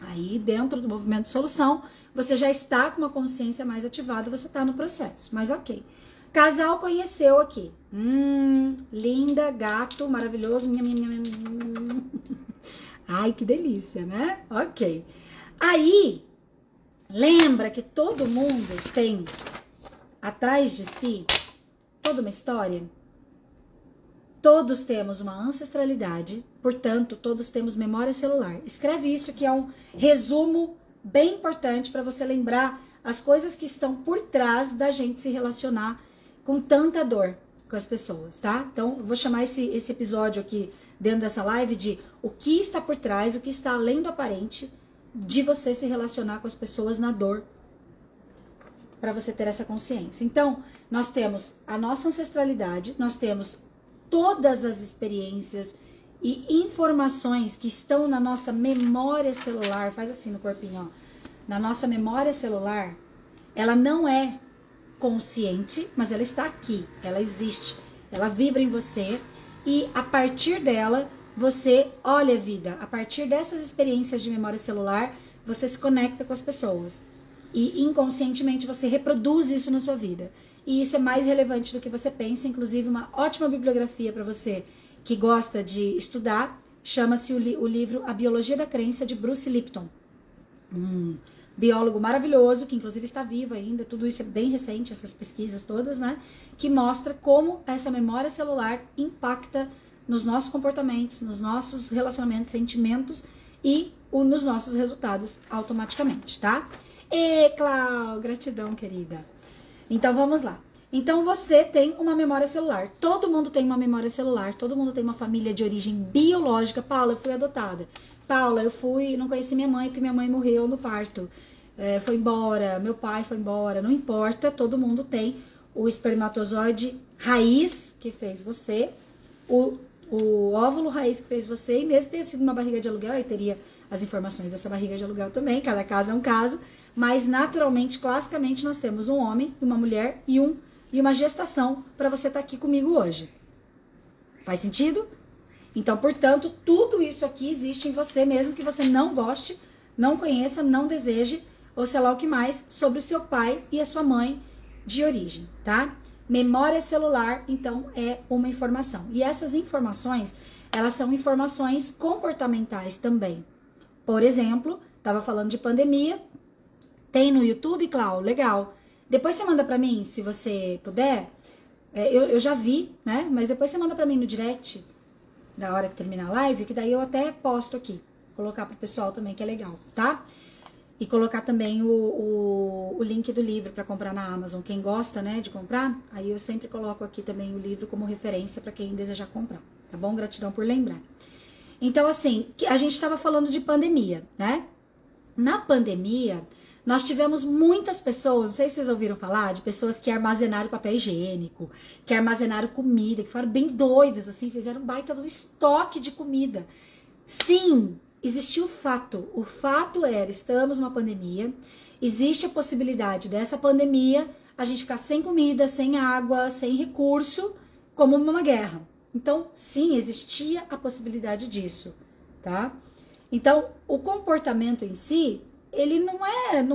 Aí, dentro do movimento de solução, você já está com uma consciência mais ativada, você está no processo. Mas ok. Casal conheceu aqui. Linda, gato, maravilhoso. Ai, que delícia, né? Ok. Aí, lembra que todo mundo tem atrás de si toda uma história? Todos temos uma ancestralidade, portanto, todos temos memória celular. Escreve isso, que é um resumo bem importante para você lembrar as coisas que estão por trás da gente se relacionar com tanta dor com as pessoas, tá? Então, eu vou chamar esse episódio aqui dentro dessa live de o que está por trás, o que está além do aparente de você se relacionar com as pessoas na dor, para você ter essa consciência. Então, nós temos a nossa ancestralidade, nós temos todas as experiências e informações que estão na nossa memória celular, faz assim no corpinho, ó. Na nossa memória celular, ela não é consciente, mas ela está aqui, ela existe, ela vibra em você e a partir dela, você olha a vida. A partir dessas experiências de memória celular, você se conecta com as pessoas. E inconscientemente você reproduz isso na sua vida. E isso é mais relevante do que você pensa. Inclusive, uma ótima bibliografia para você que gosta de estudar, chama-se o livro A Biologia da Crença, de Bruce Lipton. Biólogo maravilhoso, que inclusive está vivo ainda, tudo isso é bem recente, essas pesquisas todas, né? Que mostra como essa memória celular impacta nos nossos comportamentos, nos nossos relacionamentos, sentimentos e nos nossos resultados automaticamente, tá? E, Clau, gratidão, querida. Então, vamos lá. Então, você tem uma memória celular. Todo mundo tem uma memória celular. Todo mundo tem uma família de origem biológica. Paula, eu fui adotada. Paula, não conheci minha mãe porque minha mãe morreu no parto. Foi embora, meu pai foi embora. Não importa, todo mundo tem o espermatozoide raiz que fez você, o óvulo raiz que fez você, e mesmo que tenha sido uma barriga de aluguel, aí teria as informações dessa barriga de aluguel também, cada caso é um caso, mas naturalmente, classicamente, nós temos um homem, uma mulher e uma gestação para você estar aqui comigo hoje. Faz sentido? Então, portanto, tudo isso aqui existe em você, mesmo que você não goste, não conheça, não deseje, ou sei lá o que mais, sobre o seu pai e a sua mãe de origem, tá? Memória celular, então, é uma informação. E essas informações, elas são informações comportamentais também. Por exemplo, estava falando de pandemia, tem no YouTube, Clau? Legal. Depois você manda pra mim, se você puder. Eu já vi, né? Mas depois você manda pra mim no direct, na hora que terminar a live, que daí eu até posto aqui. Colocar pro pessoal também, que é legal, tá? E colocar também o link do livro para comprar na Amazon. Quem gosta, né, de comprar, aí eu sempre coloco aqui também o livro como referência para quem desejar comprar, tá bom? Gratidão por lembrar. Então, assim, a gente estava falando de pandemia, né? Na pandemia, nós tivemos muitas pessoas, não sei se vocês ouviram falar, de pessoas que armazenaram papel higiênico, que armazenaram comida, que foram bem doidas, assim, fizeram um baita do estoque de comida. sim, existiu o fato. O fato era, estamos numa pandemia, existe a possibilidade dessa pandemia a gente ficar sem comida, sem água, sem recurso, como uma guerra. Então, sim, existia a possibilidade disso, tá? Então, o comportamento em si, ele não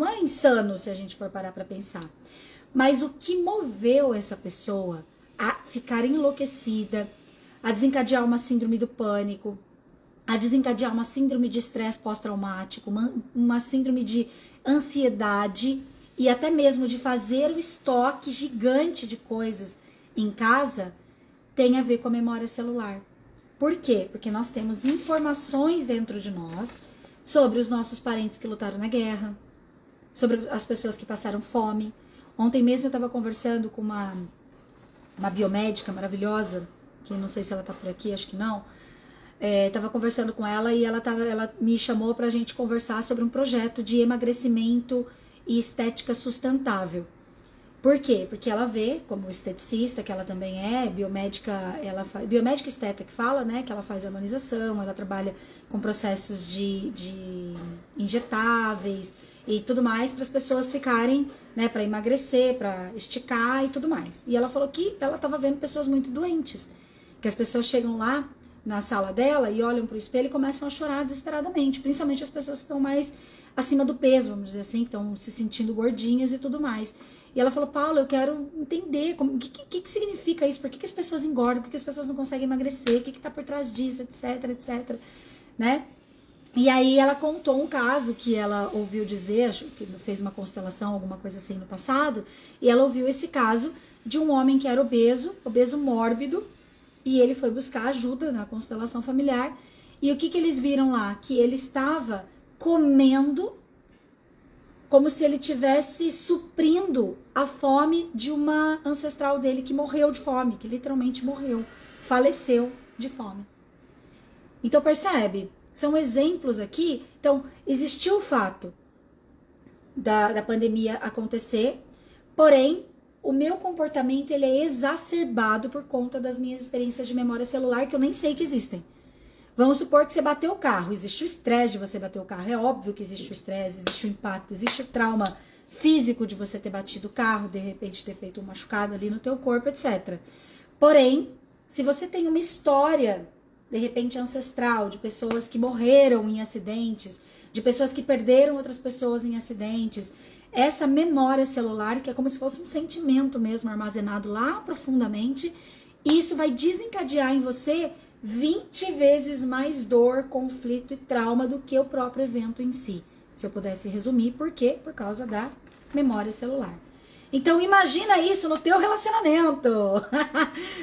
é insano se a gente for parar para pensar. Mas o que moveu essa pessoa a ficar enlouquecida, a desencadear uma síndrome do pânico, a desencadear uma síndrome de estresse pós-traumático, uma síndrome de ansiedade e até mesmo de fazer o estoque gigante de coisas em casa, tem a ver com a memória celular. Por quê? Porque nós temos informações dentro de nós sobre os nossos parentes que lutaram na guerra, sobre as pessoas que passaram fome. Ontem mesmo eu estava conversando com uma biomédica maravilhosa, que não sei se ela está por aqui, acho que não. Estava conversando com ela e ela me chamou para a gente conversar sobre um projeto de emagrecimento e estética sustentável. Por quê? Porque ela vê, como esteticista, que ela também é, biomédica, biomédica estética que fala, né, que ela faz harmonização, ela trabalha com processos de injetáveis e tudo mais para as pessoas ficarem, né, para emagrecer, para esticar e tudo mais. E ela falou que ela estava vendo pessoas muito doentes, que as pessoas chegam lá na sala dela e olham pro espelho e começam a chorar desesperadamente, principalmente as pessoas que estão mais acima do peso, vamos dizer assim, que estão se sentindo gordinhas e tudo mais. E ela falou, Paula, eu quero entender o que significa isso, por que as pessoas engordam, por que as pessoas não conseguem emagrecer, o que tá por trás disso, etc, etc, né? E aí ela contou um caso que ela ouviu dizer, acho que fez uma constelação, alguma coisa assim no passado, e ela ouviu esse caso de um homem que era obeso mórbido, e ele foi buscar ajuda na constelação familiar. E o que eles viram lá? Que ele estava comendo como se ele estivesse suprindo a fome de uma ancestral dele que morreu de fome, que literalmente morreu, faleceu de fome. Então percebe? São exemplos aqui. Então, existiu o fato da pandemia acontecer, porém, o meu comportamento ele é exacerbado por conta das minhas experiências de memória celular que eu nem sei que existem. Vamos supor que você bateu o carro, existe o estresse de você bater o carro, é óbvio que existe o estresse, existe o impacto, existe o trauma físico de você ter batido o carro, de repente ter feito um machucado ali no teu corpo, etc. Porém, se você tem uma história, de repente ancestral, de pessoas que morreram em acidentes, de pessoas que perderam outras pessoas em acidentes, essa memória celular, que é como se fosse um sentimento mesmo armazenado lá profundamente, isso vai desencadear em você 20 vezes mais dor, conflito e trauma do que o próprio evento em si. Se eu pudesse resumir, por quê? Por causa da memória celular. Então imagina isso no teu relacionamento.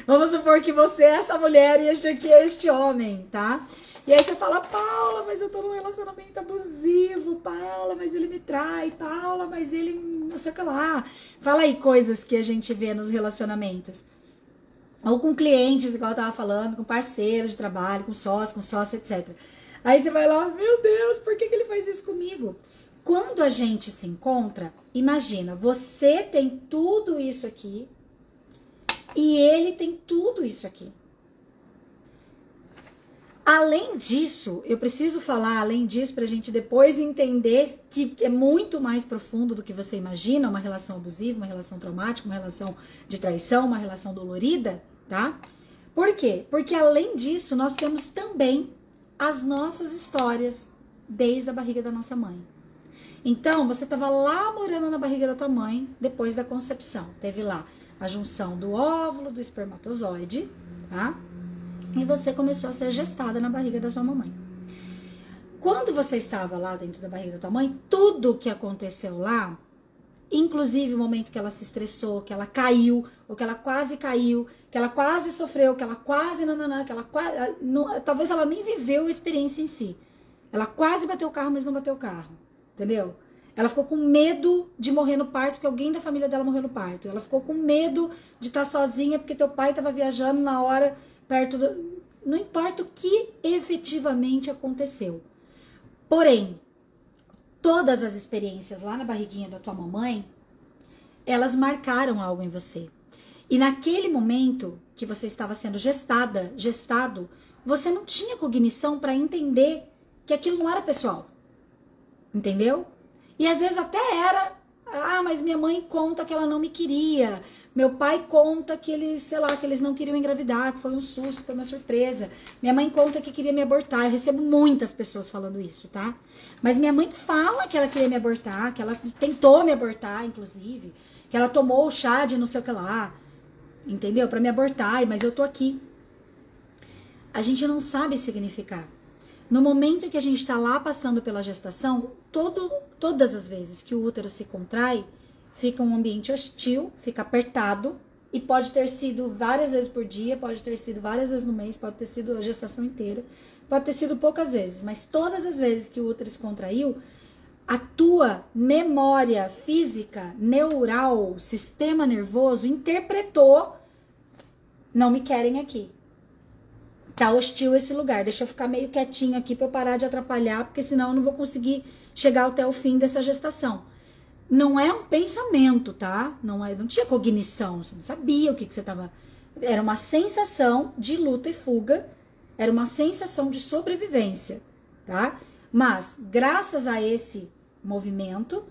Vamos supor que você é essa mulher e este aqui é este homem, tá? E aí você fala, Paula, mas eu tô num relacionamento abusivo, Paula, mas ele me trai, Paula, mas ele não sei o que lá. Fala aí coisas que a gente vê nos relacionamentos. Ou com clientes, igual eu tava falando, com parceiros de trabalho, com sócio, etc. Aí você vai lá, meu Deus, por que ele faz isso comigo? Quando a gente se encontra, imagina, você tem tudo isso aqui e ele tem tudo isso aqui. Além disso, eu preciso falar além disso pra gente depois entender que é muito mais profundo do que você imagina, uma relação abusiva, uma relação traumática, uma relação de traição, uma relação dolorida, tá? Por quê? Porque além disso, nós temos também as nossas histórias desde a barriga da nossa mãe. Então, você estava lá morando na barriga da tua mãe depois da concepção. Teve lá a junção do óvulo, do espermatozoide, tá? E você começou a ser gestada na barriga da sua mamãe. Quando você estava lá dentro da barriga da tua mãe, tudo que aconteceu lá, inclusive o momento que ela se estressou, que ela caiu, ou que ela quase caiu, que ela quase sofreu, que ela quase nananã, que ela quase, talvez ela nem viveu a experiência em si. Ela quase bateu o carro, mas não bateu o carro. Entendeu? Ela ficou com medo de morrer no parto, porque alguém da família dela morreu no parto. Ela ficou com medo de estar sozinha, porque teu pai estava viajando na hora, perto do... Não importa o que efetivamente aconteceu. Porém, todas as experiências lá na barriguinha da tua mamãe, elas marcaram algo em você. E naquele momento, que você estava sendo gestado, você não tinha cognição para entender que aquilo não era pessoal. Entendeu? E às vezes até era, mas minha mãe conta que ela não me queria. Meu pai conta que eles, sei lá, que eles não queriam engravidar, que foi um susto, que foi uma surpresa. Minha mãe conta que queria me abortar. Eu recebo muitas pessoas falando isso, tá? Mas minha mãe fala que ela queria me abortar, que ela tentou me abortar, inclusive, que ela tomou o chá de não sei o que lá, entendeu? Pra me abortar, mas eu tô aqui. A gente não sabe significar. No momento em que a gente está lá passando pela gestação, todas as vezes que o útero se contrai, fica um ambiente hostil, fica apertado, e pode ter sido várias vezes por dia, pode ter sido várias vezes no mês, pode ter sido a gestação inteira, pode ter sido poucas vezes, mas todas as vezes que o útero se contraiu, a tua memória física, neural, sistema nervoso interpretou: não me querem aqui. Tá hostil esse lugar, deixa eu ficar meio quietinho aqui pra eu parar de atrapalhar, porque senão eu não vou conseguir chegar até o fim dessa gestação. Não é um pensamento, tá? Não tinha cognição, você não sabia o que você tava... Era uma sensação de luta e fuga, era uma sensação de sobrevivência, tá? Mas, graças a esse movimento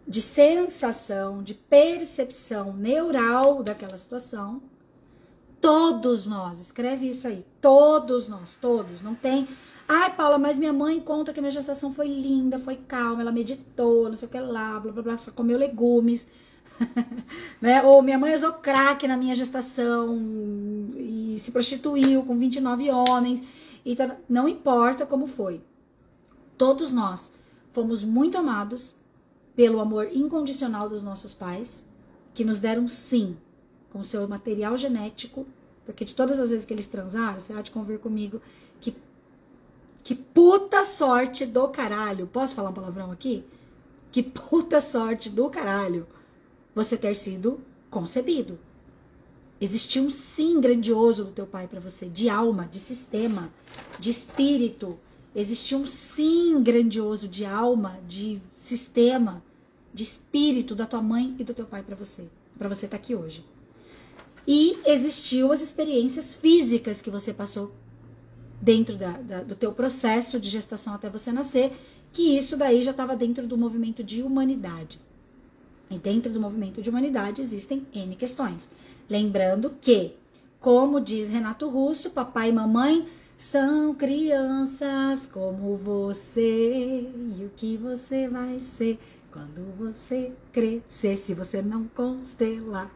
de sensação, de percepção neural daquela situação, todos nós, escreve isso aí, todos nós, todos, não tem... Ai, Paula, mas minha mãe conta que a minha gestação foi linda, foi calma, ela meditou, não sei o que lá, blá, blá, blá, só comeu legumes, né? Ou minha mãe usou crack na minha gestação e se prostituiu com 29 homens, e tá... Não importa como foi. Todos nós fomos muito amados pelo amor incondicional dos nossos pais, que nos deram sim, com o seu material genético, porque de todas as vezes que eles transaram, você há de convir comigo, que puta sorte do caralho, posso falar um palavrão aqui? Que puta sorte do caralho você ter sido concebido. Existiu um sim grandioso do teu pai pra você, de alma, de sistema, de espírito. Existiu um sim grandioso de alma, de sistema, de espírito da tua mãe e do teu pai pra você estar aqui hoje. E existiu as experiências físicas que você passou dentro do teu processo de gestação até você nascer, que isso daí já estava dentro do movimento de humanidade. E dentro do movimento de humanidade existem N questões. Lembrando que, como diz Renato Russo, papai e mamãe são crianças como você, e o que você vai ser quando você crescer, se você não constelar.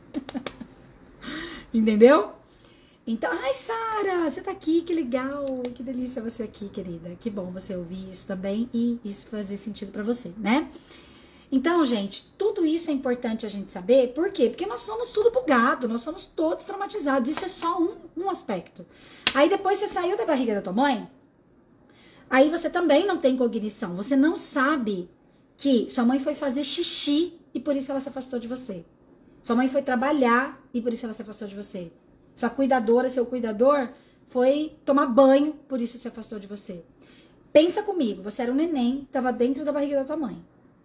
Entendeu? Então, ai, Sara, você tá aqui, que legal, que delícia você aqui, querida. Que bom você ouvir isso também e isso fazer sentido pra você, né? Então, gente, tudo isso é importante a gente saber. Por quê? Porque nós somos tudo bugado, nós somos todos traumatizados. Isso é só um aspecto. Aí depois você saiu da barriga da tua mãe, aí você também não tem cognição. Você não sabe que sua mãe foi fazer xixi e por isso ela se afastou de você. Sua mãe foi trabalhar e por isso ela se afastou de você. Sua cuidadora, seu cuidador, foi tomar banho, por isso se afastou de você. Pensa comigo, você era um neném, estava dentro da barriga da tua mãe.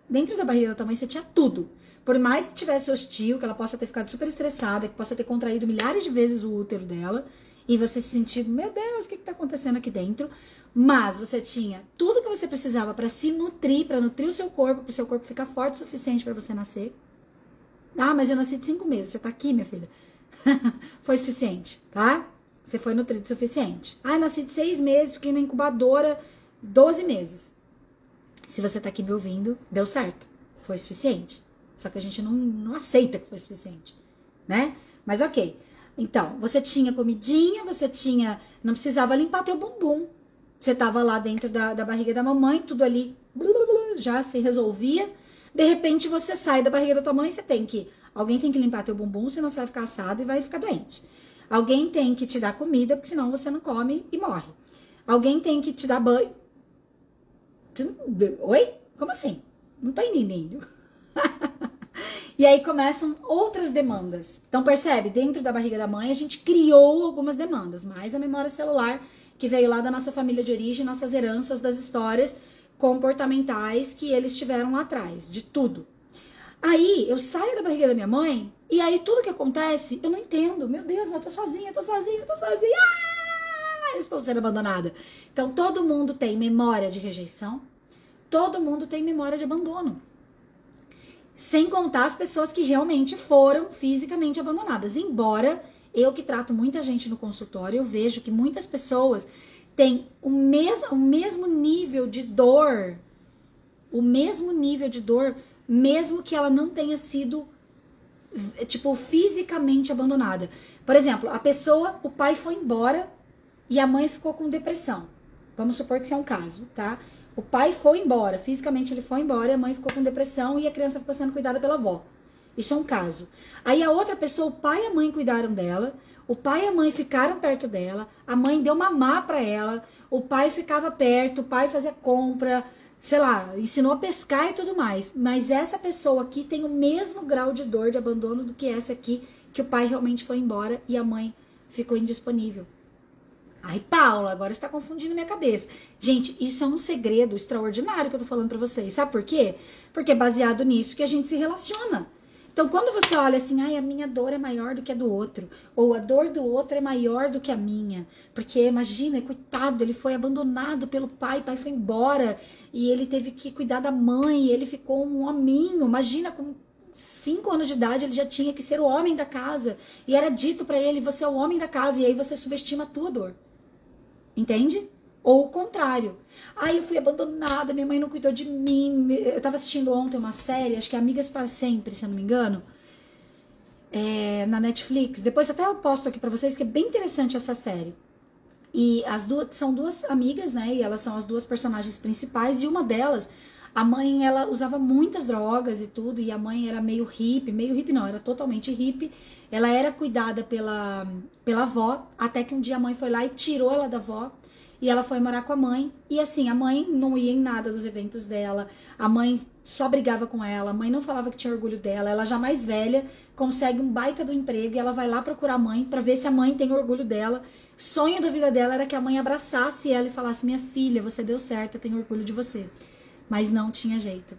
Dentro da barriga da tua mãe você tinha tudo. Por mais que tivesse hostil, que ela possa ter ficado super estressada, que possa ter contraído milhares de vezes o útero dela, e você se sentir, meu Deus, o que está acontecendo aqui dentro? Mas você tinha tudo que você precisava para se nutrir, para nutrir o seu corpo, para o seu corpo ficar forte o suficiente para você nascer. Ah, mas eu nasci de 5 meses, você tá aqui, minha filha. Foi suficiente, tá? Você foi nutrido o suficiente. Ah, eu nasci de 6 meses, fiquei na incubadora 12 meses. Se você tá aqui me ouvindo, deu certo. Foi suficiente. Só que a gente não aceita que foi suficiente, né? Mas ok. Então, você tinha comidinha, você tinha... Não precisava limpar teu bumbum. Você tava lá dentro da barriga da mamãe, tudo ali já se resolvia. De repente, você sai da barriga da tua mãe, você tem que... Alguém tem que limpar teu bumbum, senão você vai ficar assado e vai ficar doente. Alguém tem que te dar comida, porque senão você não come e morre. Alguém tem que te dar banho. Oi? Como assim? Não tô entendendo. E aí começam outras demandas. Então percebe, dentro da barriga da mãe a gente criou algumas demandas, mais a memória celular que veio lá da nossa família de origem, nossas heranças das histórias comportamentais que eles tiveram lá atrás, de tudo. Aí eu saio da barriga da minha mãe E aí tudo que acontece, eu não entendo. Meu Deus, mas eu tô sozinha, eu tô sozinha, eu tô sozinha. Ah, eu estou sendo abandonada. Então todo mundo tem memória de rejeição, todo mundo tem memória de abandono. Sem contar as pessoas que realmente foram fisicamente abandonadas. Embora eu que trato muita gente no consultório, eu vejo que muitas pessoas têm o mesmo nível de dor, mesmo que ela não tenha sido, tipo, fisicamente abandonada. Por exemplo, o pai foi embora e a mãe ficou com depressão. Vamos supor que isso é um caso, tá? O pai foi embora, fisicamente ele foi embora, e a mãe ficou com depressão e a criança ficou sendo cuidada pela avó. Isso é um caso. Aí a outra pessoa, o pai e a mãe cuidaram dela, o pai e a mãe ficaram perto dela, a mãe deu mamar pra ela, o pai ficava perto, o pai fazia compra, sei lá, ensinou a pescar e tudo mais. Mas essa pessoa aqui tem o mesmo grau de dor, de abandono do que essa aqui, que o pai realmente foi embora e a mãe ficou indisponível. Ai, Paula, agora você tá confundindo minha cabeça. Gente, isso é um segredo extraordinário que eu tô falando pra vocês. Sabe por quê? Porque é baseado nisso que a gente se relaciona. Então, quando você olha assim, ai, a minha dor é maior do que a do outro, ou a dor do outro é maior do que a minha, porque imagina, coitado, ele foi abandonado pelo pai, o pai foi embora, e ele teve que cuidar da mãe, e ele ficou um hominho, imagina, com 5 anos de idade ele já tinha que ser o homem da casa, e era dito pra ele, você é o homem da casa, e aí você subestima a tua dor. Entende? Ou o contrário. Aí eu fui abandonada, minha mãe não cuidou de mim. Eu tava assistindo ontem uma série, acho que é Amigas para Sempre, se eu não me engano, na Netflix. Depois até eu posto aqui pra vocês, que é bem interessante essa série. E as duas são duas amigas, né? E elas são as duas personagens principais. E uma delas, a mãe, ela usava muitas drogas e tudo. E a mãe era meio hippie não, era totalmente hippie. Ela era cuidada pela avó, até que um dia a mãe foi lá e tirou ela da avó. E ela foi morar com a mãe. E assim, a mãe não ia em nada dos eventos dela. A mãe só brigava com ela. A mãe não falava que tinha orgulho dela. Ela já mais velha, consegue um baita do emprego. E ela vai lá procurar a mãe pra ver se a mãe tem orgulho dela. Sonho da vida dela era que a mãe abraçasse ela e falasse, minha filha, você deu certo, eu tenho orgulho de você. Mas não tinha jeito.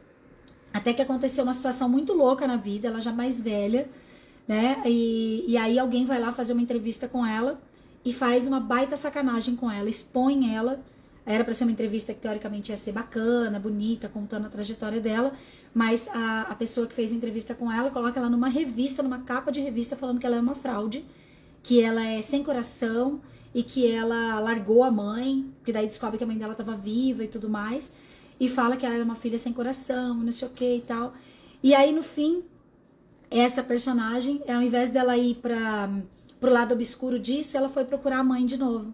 Até que aconteceu uma situação muito louca na vida. Ela já mais velha, né? E aí alguém vai lá fazer uma entrevista com ela e faz uma baita sacanagem com ela, expõe ela. Era pra ser uma entrevista que teoricamente ia ser bacana, bonita, contando a trajetória dela, mas a pessoa que fez a entrevista com ela coloca ela numa revista, numa capa de revista, falando que ela é uma fraude, que ela é sem coração e que ela largou a mãe, que daí descobre que a mãe dela estava viva e tudo mais, e fala que ela era uma filha sem coração, não sei o que e tal. E aí no fim, essa personagem, ao invés dela ir pro lado obscuro disso, ela foi procurar a mãe de novo.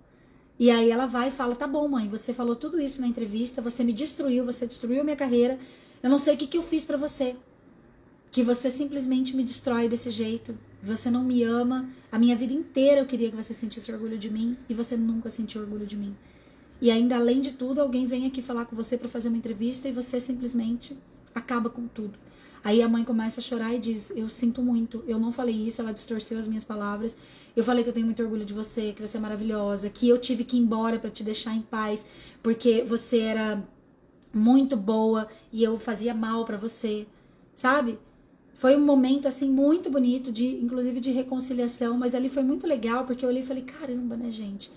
E aí ela vai e fala, tá bom, mãe, você falou tudo isso na entrevista, você me destruiu, você destruiu minha carreira, eu não sei o que eu fiz pra você, que você simplesmente me destrói desse jeito, você não me ama, a minha vida inteira eu queria que você sentisse orgulho de mim, e você nunca sentiu orgulho de mim. E ainda, além de tudo, alguém vem aqui falar com você pra fazer uma entrevista e você simplesmente acaba com tudo. Aí a mãe começa a chorar e diz, eu sinto muito, eu não falei isso, ela distorceu as minhas palavras, eu falei que eu tenho muito orgulho de você, que você é maravilhosa, que eu tive que ir embora pra te deixar em paz, porque você era muito boa e eu fazia mal pra você, sabe? Foi um momento, assim, muito bonito, inclusive de reconciliação, mas ali foi muito legal, porque eu olhei e falei, caramba, né, gente?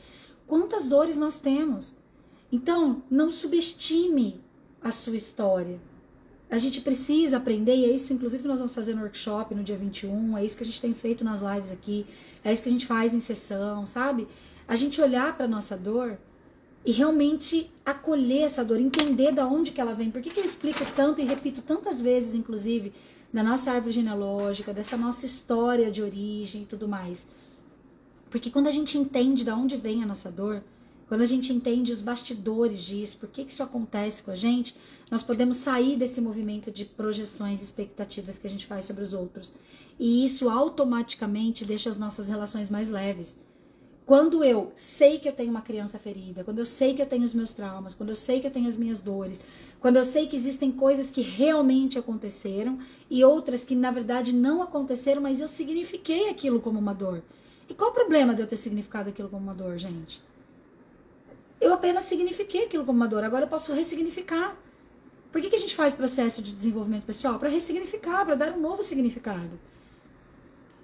Quantas dores nós temos? Então, não subestime a sua história. A gente precisa aprender, e é isso, inclusive, nós vamos fazer no workshop no dia 21, é isso que a gente tem feito nas lives aqui, é isso que a gente faz em sessão, sabe? A gente olhar para nossa dor e realmente acolher essa dor, entender de onde que ela vem. Por que eu explico tanto e repito tantas vezes, inclusive, da nossa árvore genealógica, dessa nossa história de origem e tudo mais? Porque quando a gente entende de onde vem a nossa dor, quando a gente entende os bastidores disso, por que isso acontece com a gente, nós podemos sair desse movimento de projeções e expectativas que a gente faz sobre os outros. E isso automaticamente deixa as nossas relações mais leves. Quando eu sei que eu tenho uma criança ferida, quando eu sei que eu tenho os meus traumas, quando eu sei que eu tenho as minhas dores, quando eu sei que existem coisas que realmente aconteceram e outras que na verdade não aconteceram, mas eu signifiquei aquilo como uma dor. E qual o problema de eu ter significado aquilo como uma dor, gente? Eu apenas signifiquei aquilo como uma dor, agora eu posso ressignificar. Por que a gente faz processo de desenvolvimento pessoal? Para ressignificar, para dar um novo significado.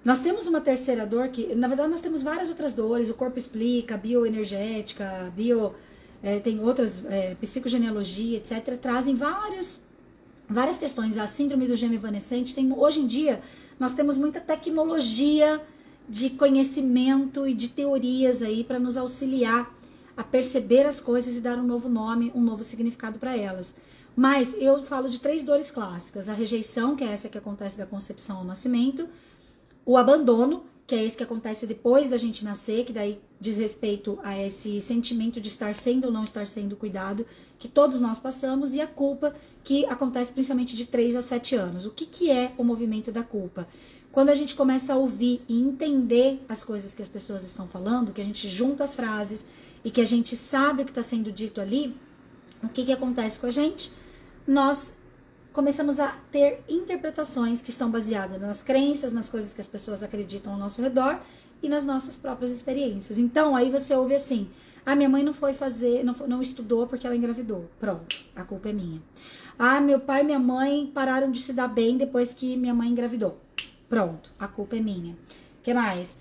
Nós temos uma terceira dor que, na verdade, nós temos várias outras dores. O corpo explica, bioenergética, tem outras, psicogenealogia, etc. Trazem várias questões. A síndrome do gêmeo evanescente, hoje em dia, nós temos muita tecnologia de conhecimento e de teorias aí para nos auxiliar a perceber as coisas e dar um novo nome, um novo significado para elas. Mas eu falo de 3 dores clássicas. A rejeição, que é essa que acontece da concepção ao nascimento. O abandono, que é esse que acontece depois da gente nascer, que daí diz respeito a esse sentimento de estar sendo ou não estar sendo cuidado, que todos nós passamos. E a culpa, que acontece principalmente de 3 a 7 anos. O que é o movimento da culpa? Quando a gente começa a ouvir e entender as coisas que as pessoas estão falando, que a gente junta as frases e que a gente sabe o que está sendo dito ali, o que acontece com a gente? Nós começamos a ter interpretações que estão baseadas nas crenças, nas coisas que as pessoas acreditam ao nosso redor e nas nossas próprias experiências. Então, aí você ouve assim, minha mãe não foi fazer, não estudou porque ela engravidou. Pronto, a culpa é minha. Meu pai e minha mãe pararam de se dar bem depois que minha mãe engravidou. Pronto, a culpa é minha. O que mais?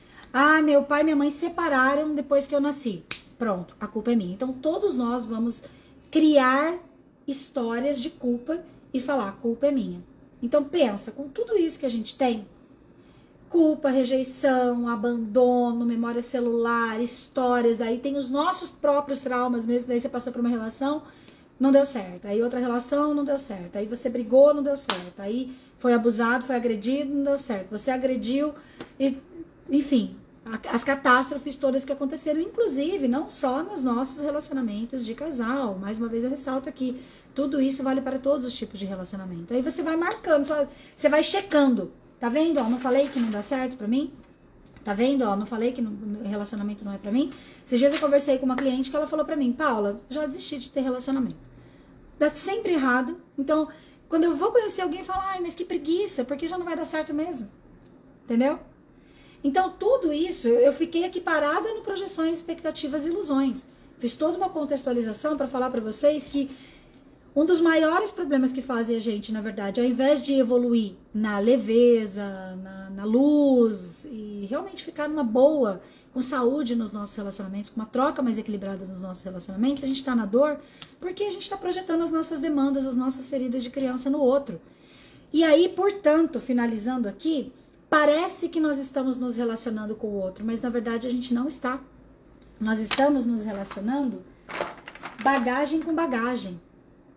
Meu pai e minha mãe separaram depois que eu nasci. Pronto, a culpa é minha. Então, todos nós vamos criar histórias de culpa e falar, a culpa é minha. Então pensa, com tudo isso que a gente tem, culpa, rejeição, abandono, memória celular, histórias, aí tem os nossos próprios traumas mesmo, daí você passou por uma relação, não deu certo, aí outra relação não deu certo, aí você brigou, não deu certo, aí foi abusado, foi agredido, não deu certo, você agrediu, enfim, as catástrofes todas que aconteceram, inclusive, não só nos nossos relacionamentos de casal. Mais uma vez eu ressalto aqui, tudo isso vale para todos os tipos de relacionamento. Aí você vai marcando, você vai checando. Tá vendo, ó, não falei que não dá certo pra mim? Tá vendo, ó, não falei que relacionamento não é pra mim? Esses dias eu conversei com uma cliente que ela falou pra mim, Paula, já desisti de ter relacionamento. Dá sempre errado. Então, quando eu vou conhecer alguém, eu falo, mas que preguiça, porque já não vai dar certo mesmo. Entendeu? Então, tudo isso, eu fiquei aqui parada no projeções, expectativas e ilusões. Fiz toda uma contextualização para falar para vocês que um dos maiores problemas que fazem a gente, na verdade, ao invés de evoluir na leveza, na luz e realmente ficar numa boa, com saúde nos nossos relacionamentos, com uma troca mais equilibrada nos nossos relacionamentos, a gente está na dor porque a gente está projetando as nossas demandas, as nossas feridas de criança no outro. E aí, portanto, finalizando aqui, parece que nós estamos nos relacionando com o outro, mas na verdade a gente não está. Nós estamos nos relacionando bagagem com bagagem,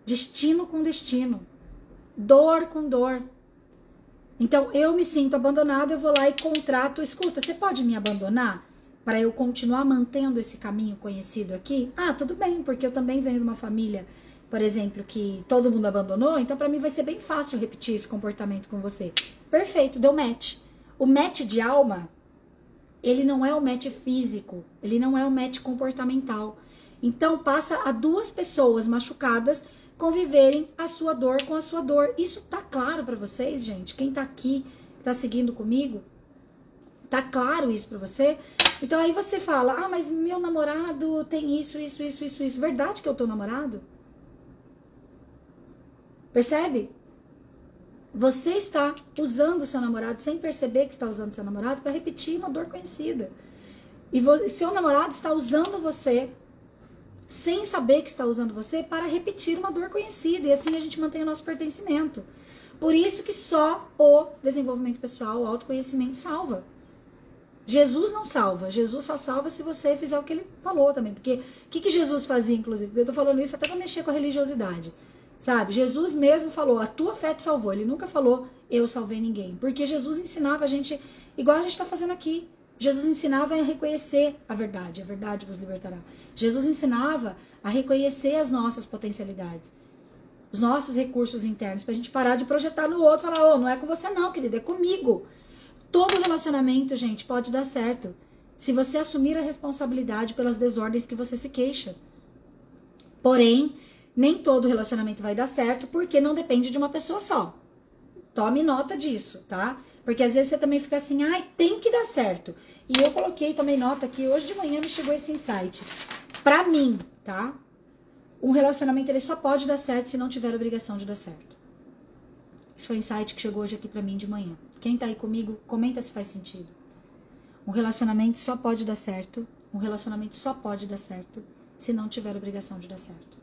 destino com destino, dor com dor. Então eu me sinto abandonada, eu vou lá e contrato, escuta, você pode me abandonar para eu continuar mantendo esse caminho conhecido aqui? Tudo bem, porque eu também venho de uma família, por exemplo, que todo mundo abandonou, então para mim vai ser bem fácil repetir esse comportamento com você. Perfeito, deu match. O match de alma, ele não é o match físico, ele não é o match comportamental. Então passa a 2 pessoas machucadas conviverem a sua dor com a sua dor. Isso tá claro pra vocês, gente? Quem tá aqui, tá seguindo comigo, tá claro isso pra você? Então aí você fala, mas meu namorado tem isso. Verdade que eu tô namorado? Percebe? Você está usando o seu namorado sem perceber que está usando o seu namorado para repetir uma dor conhecida. E seu namorado está usando você sem saber que está usando você para repetir uma dor conhecida. E assim a gente mantém o nosso pertencimento. Por isso que só o desenvolvimento pessoal, o autoconhecimento salva. Jesus não salva. Jesus só salva se você fizer o que ele falou também. Porque o que Jesus fazia, inclusive? Eu tô falando isso até para mexer com a religiosidade. Sabe, Jesus mesmo falou, a tua fé te salvou. Ele nunca falou, eu salvei ninguém. Porque Jesus ensinava a gente, igual a gente está fazendo aqui. Jesus ensinava a reconhecer a verdade vos libertará. Jesus ensinava a reconhecer as nossas potencialidades, os nossos recursos internos, pra gente parar de projetar no outro, falar, não é com você não, querido, é comigo. Todo relacionamento, gente, pode dar certo, se você assumir a responsabilidade pelas desordens que você se queixa. Porém, nem todo relacionamento vai dar certo, porque não depende de uma pessoa só. Tome nota disso, tá? Porque às vezes você também fica assim, tem que dar certo. E eu tomei nota aqui, hoje de manhã me chegou esse insight. Pra mim, tá? Um relacionamento, ele só pode dar certo se não tiver obrigação de dar certo. Esse foi um insight que chegou hoje aqui pra mim de manhã. Quem tá aí comigo, comenta se faz sentido. Um relacionamento só pode dar certo. Um relacionamento só pode dar certo se não tiver obrigação de dar certo.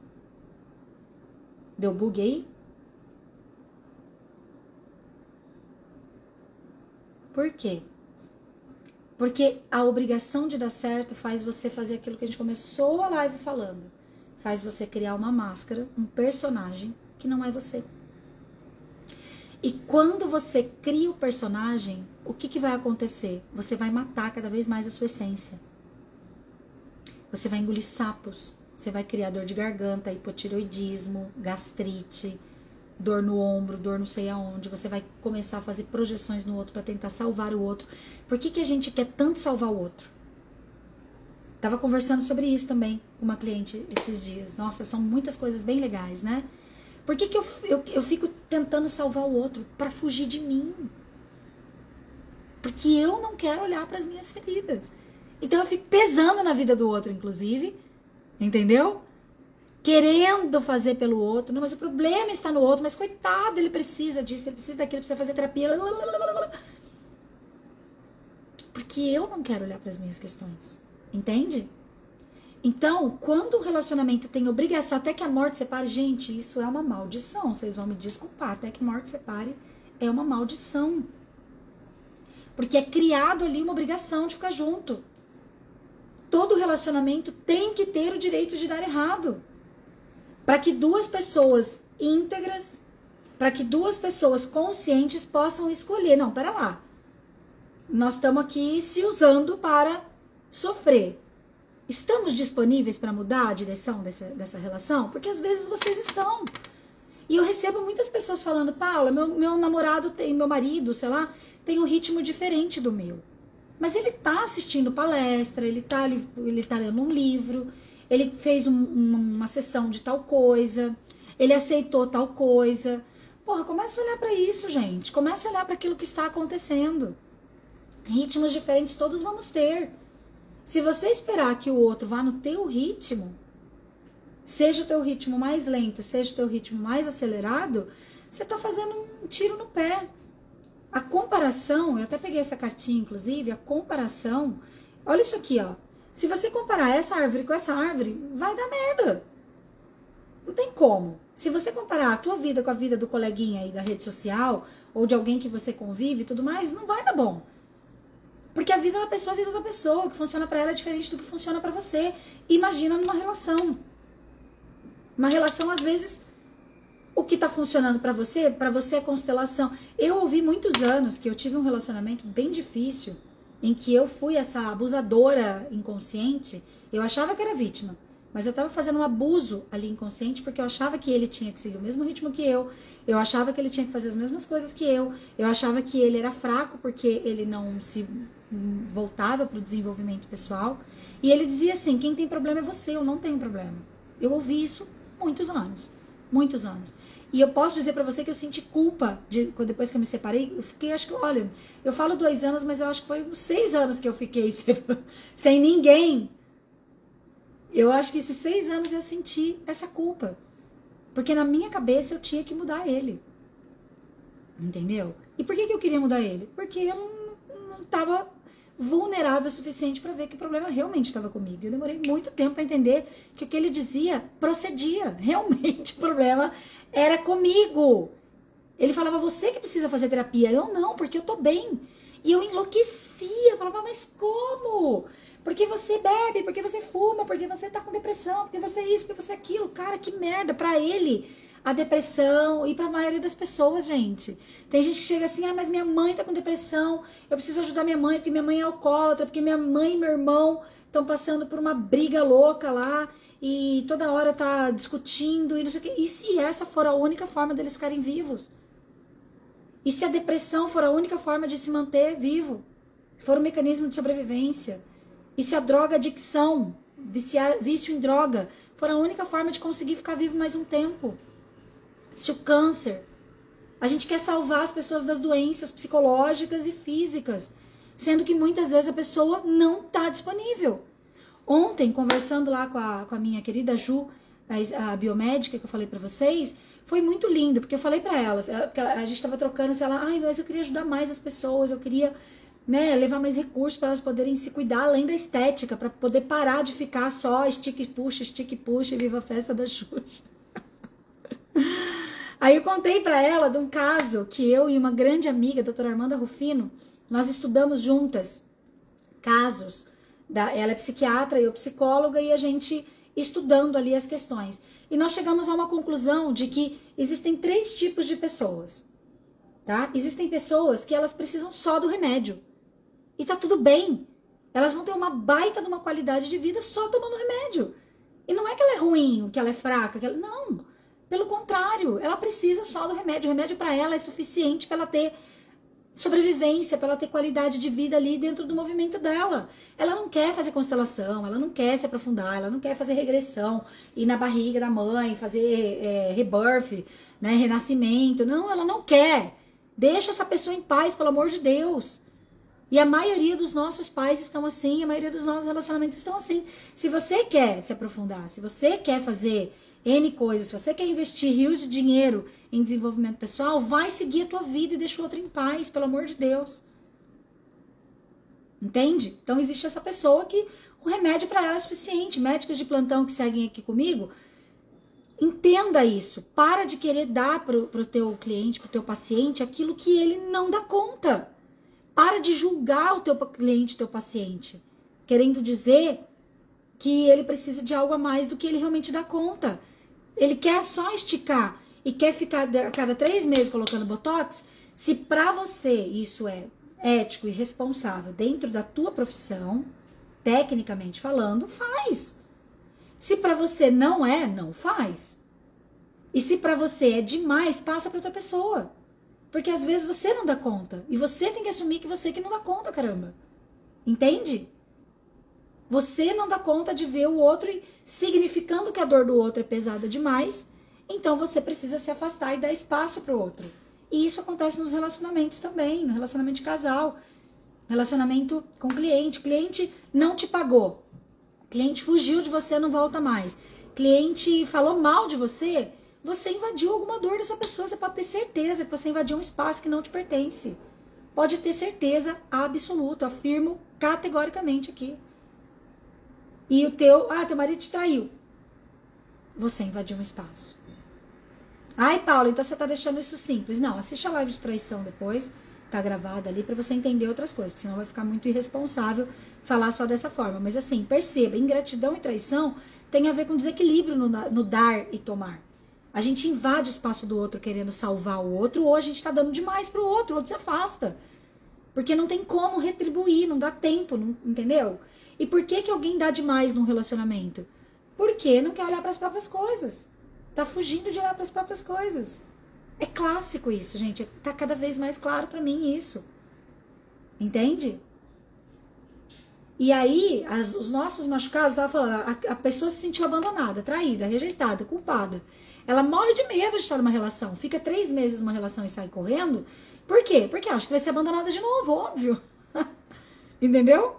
Deu bug aí? Por quê? Porque a obrigação de dar certo faz você fazer aquilo que a gente começou a live falando. Faz você criar uma máscara, um personagem que não é você. E quando você cria o personagem, o que vai acontecer? Você vai matar cada vez mais a sua essência. Você vai engolir sapos, você vai criar dor de garganta, hipotireoidismo, gastrite, dor no ombro, dor não sei aonde. Você vai começar a fazer projeções no outro para tentar salvar o outro. Por que a gente quer tanto salvar o outro? Tava conversando sobre isso também com uma cliente esses dias. Nossa, são muitas coisas bem legais, né? Por que eu fico tentando salvar o outro? Para fugir de mim. Porque eu não quero olhar para as minhas feridas. Então eu fico pesando na vida do outro, inclusive. Entendeu? Querendo fazer pelo outro. Não, mas o problema está no outro. Mas coitado, ele precisa disso, ele precisa daquilo, ele precisa fazer terapia. Porque eu não quero olhar para as minhas questões. Entende? Então, quando o relacionamento tem obrigação, até que a morte separe, gente, isso é uma maldição. Vocês vão me desculpar, até que a morte separe é uma maldição. Porque é criado ali uma obrigação de ficar junto. Todo relacionamento tem que ter o direito de dar errado. Para que duas pessoas íntegras, para que duas pessoas conscientes possam escolher. Não, pera lá. Nós estamos aqui se usando para sofrer. Estamos disponíveis para mudar a direção dessa relação? Porque às vezes vocês estão. E eu recebo muitas pessoas falando, Paula, meu namorado tem, meu marido, sei lá, tem um ritmo diferente do meu. Mas ele tá assistindo palestra, ele tá lendo um livro, ele fez uma sessão de tal coisa, ele aceitou tal coisa. Porra, começa a olhar para isso, gente. Começa a olhar para aquilo que está acontecendo. Ritmos diferentes todos vamos ter. Se você esperar que o outro vá no teu ritmo, seja o teu ritmo mais lento, seja o teu ritmo mais acelerado, você tá fazendo um tiro no pé. A comparação, eu até peguei essa cartinha, inclusive, a comparação, olha isso aqui, ó. Se você comparar essa árvore com essa árvore, vai dar merda. Não tem como. Se você comparar a tua vida com a vida do coleguinha aí da rede social, ou de alguém que você convive e tudo mais, não vai dar bom. Porque a vida da pessoa é a vida da pessoa. O que funciona pra ela é diferente do que funciona pra você. Imagina numa relação. Uma relação, às vezes, o que tá funcionando pra você é constelação. Eu ouvi muitos anos que eu tive um relacionamento bem difícil, em que eu fui essa abusadora inconsciente. Eu achava que era vítima, mas eu tava fazendo um abuso ali inconsciente, porque eu achava que ele tinha que seguir o mesmo ritmo que eu achava que ele tinha que fazer as mesmas coisas que eu achava que ele era fraco, porque ele não se voltava para o desenvolvimento pessoal, e ele dizia assim, quem tem problema é você, eu não tenho problema. Eu ouvi isso muitos anos, e eu posso dizer para você que eu senti culpa depois que eu me separei. Eu fiquei, acho que, olha, eu falo 2 anos, mas eu acho que foi uns 6 anos que eu fiquei sem ninguém. Eu acho que esses 6 anos eu senti essa culpa, porque na minha cabeça eu tinha que mudar ele, entendeu? E por que eu queria mudar ele? Porque eu não estava vulnerável o suficiente para ver que o problema realmente estava comigo. Eu demorei muito tempo para entender que o que ele dizia procedia. Realmente o problema era comigo. Ele falava, você que precisa fazer terapia. Eu não, porque eu tô bem. E eu enlouquecia. Eu falava, mas como? Porque você bebe, porque você fuma, porque você tá com depressão, porque você isso, porque você aquilo. Cara, que merda. Pra ele, a depressão, e pra maioria das pessoas, gente. Tem gente que chega assim, mas minha mãe tá com depressão, eu preciso ajudar minha mãe, porque minha mãe é alcoólatra, porque minha mãe e meu irmão estão passando por uma briga louca lá, e toda hora tá discutindo, e não sei o quê. E se essa for a única forma deles ficarem vivos? E se a depressão for a única forma de se manter vivo? Se for um mecanismo de sobrevivência? E se a droga, adicção, vício em droga, for a única forma de conseguir ficar vivo mais um tempo? Se o câncer, a gente quer salvar as pessoas das doenças psicológicas e físicas, sendo que muitas vezes a pessoa não está disponível. Ontem, conversando lá com a minha querida Ju, a biomédica que eu falei pra vocês, foi muito lindo, porque eu falei pra elas, porque a gente tava trocando, ela, ai, mas eu queria ajudar mais as pessoas, eu queria, né, levar mais recursos para elas poderem se cuidar além da estética, para poder parar de ficar só stick e puxa, viva a festa da Xuxa. Aí eu contei para ela de um caso que eu e uma grande amiga, a doutora Armanda Rufino, nós estudamos juntas casos, ela é psiquiatra e eu psicóloga, e a gente estudando ali as questões. E nós chegamos a uma conclusão de que existem 3 tipos de pessoas, tá? Existem pessoas que elas precisam só do remédio. E tá tudo bem. Elas vão ter uma baita de uma qualidade de vida só tomando remédio. E não é que ela é ruim, que ela é fraca, que ela... não. Pelo contrário, ela precisa só do remédio. O remédio para ela é suficiente para ela ter sobrevivência, para ela ter qualidade de vida ali dentro do movimento dela. Ela não quer fazer constelação, ela não quer se aprofundar, ela não quer fazer regressão, ir na barriga da mãe, fazer rebirth, né, renascimento. Não, ela não quer. Deixa essa pessoa em paz, pelo amor de Deus. E a maioria dos nossos pais estão assim, a maioria dos nossos relacionamentos estão assim. Se você quer se aprofundar, se você quer fazer N coisas, se você quer investir rios de dinheiro em desenvolvimento pessoal, vai seguir a tua vida e deixa o outro em paz, pelo amor de Deus. Entende? Então existe essa pessoa que o remédio para ela é suficiente. Médicos de plantão que seguem aqui comigo, entenda isso. Para de querer dar pro teu cliente, pro teu paciente, aquilo que ele não dá conta. Para de julgar o teu cliente, o teu paciente, querendo dizer que ele precisa de algo a mais do que ele realmente dá conta. Ele quer só esticar e quer ficar a cada 3 meses colocando botox. Se pra você isso é ético e responsável dentro da tua profissão, tecnicamente falando, faz. Se pra você não é, não faz. E se pra você é demais, passa pra outra pessoa. Porque às vezes você não dá conta. E você tem que assumir que você que não dá conta, caramba. Entende? Você não dá conta de ver o outro e significando que a dor do outro é pesada demais. Então você precisa se afastar e dar espaço para o outro. E isso acontece nos relacionamentos também. No relacionamento de casal. Relacionamento com cliente. Cliente não te pagou. Cliente fugiu de você, não volta mais. Cliente falou mal de você. Você invadiu alguma dor dessa pessoa, você pode ter certeza que você invadiu um espaço que não te pertence. Pode ter certeza absoluta, afirmo categoricamente aqui. E teu marido te traiu. Você invadiu um espaço. Ai, Paula, então você tá deixando isso simples. Não, assiste a live de traição depois, tá gravada ali, pra você entender outras coisas, porque senão vai ficar muito irresponsável falar só dessa forma. Mas assim, perceba, ingratidão e traição tem a ver com desequilíbrio no dar e tomar. A gente invade o espaço do outro querendo salvar o outro, ou a gente tá dando demais pro outro, o outro se afasta. Porque não tem como retribuir, não dá tempo, não, entendeu? E por que alguém dá demais num relacionamento? Porque não quer olhar para as próprias coisas. Tá fugindo de olhar para as próprias coisas. É clássico isso, gente. Tá cada vez mais claro para mim isso. Entende? E aí, os nossos machucados, tava falando, a pessoa se sentiu abandonada, traída, rejeitada, culpada. Ela morre de medo de estar numa relação. Fica 3 meses numa relação e sai correndo. Por quê? Porque acha que vai ser abandonada de novo, óbvio. Entendeu?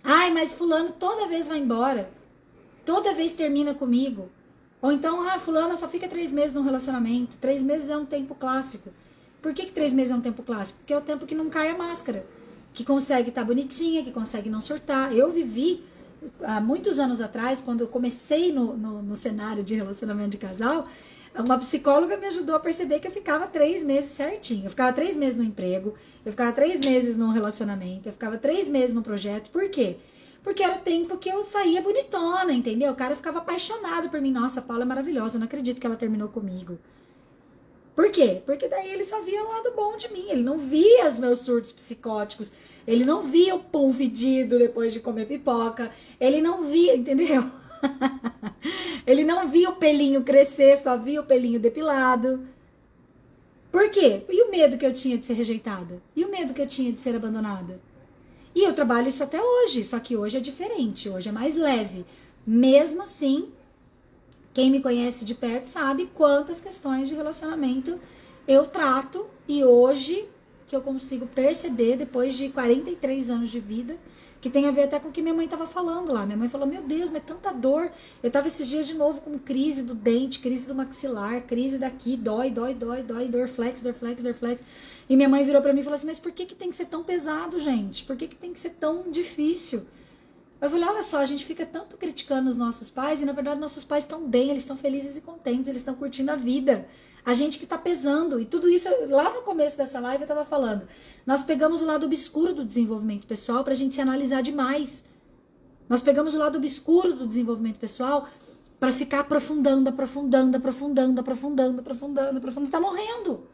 Ai, mas fulano toda vez vai embora. Toda vez termina comigo. Ou então, fulana só fica 3 meses num relacionamento. 3 meses é um tempo clássico. Por que 3 meses é um tempo clássico? Porque é o tempo que não cai a máscara. Que consegue estar bonitinha, que consegue não surtar. Eu vivi, há muitos anos atrás, quando eu comecei no cenário de relacionamento de casal, uma psicóloga me ajudou a perceber que eu ficava 3 meses certinho. Eu ficava 3 meses no emprego, eu ficava 3 meses num relacionamento, eu ficava 3 meses no projeto. Por quê? Porque era o tempo que eu saía bonitona, entendeu? O cara ficava apaixonado por mim. Nossa, a Paula é maravilhosa, eu não acredito que ela terminou comigo. Por quê? Porque daí ele só via o lado bom de mim. Ele não via os meus surtos psicóticos. Ele não via o pum fedido depois de comer pipoca. Ele não via, entendeu? Ele não via o pelinho crescer, só via o pelinho depilado. Por quê? E o medo que eu tinha de ser rejeitada? E o medo que eu tinha de ser abandonada? E eu trabalho isso até hoje, só que hoje é diferente, hoje é mais leve. Mesmo assim, quem me conhece de perto sabe quantas questões de relacionamento eu trato e hoje que eu consigo perceber depois de 43 anos de vida, que tem a ver até com o que minha mãe estava falando lá. Minha mãe falou, meu Deus, mas tanta dor. Eu estava esses dias de novo com crise do dente, crise do maxilar, crise daqui, dói, dor flex. E minha mãe virou pra mim e falou assim, mas por que tem que ser tão pesado, gente? Por que tem que ser tão difícil? Eu falei, olha só, a gente fica tanto criticando os nossos pais e na verdade nossos pais estão bem, eles estão felizes e contentes, eles estão curtindo a vida. A gente que tá pesando. E tudo isso, lá no começo dessa live eu tava falando, nós pegamos o lado obscuro do desenvolvimento pessoal pra gente se analisar demais. Nós pegamos o lado obscuro do desenvolvimento pessoal pra ficar aprofundando. Tá morrendo.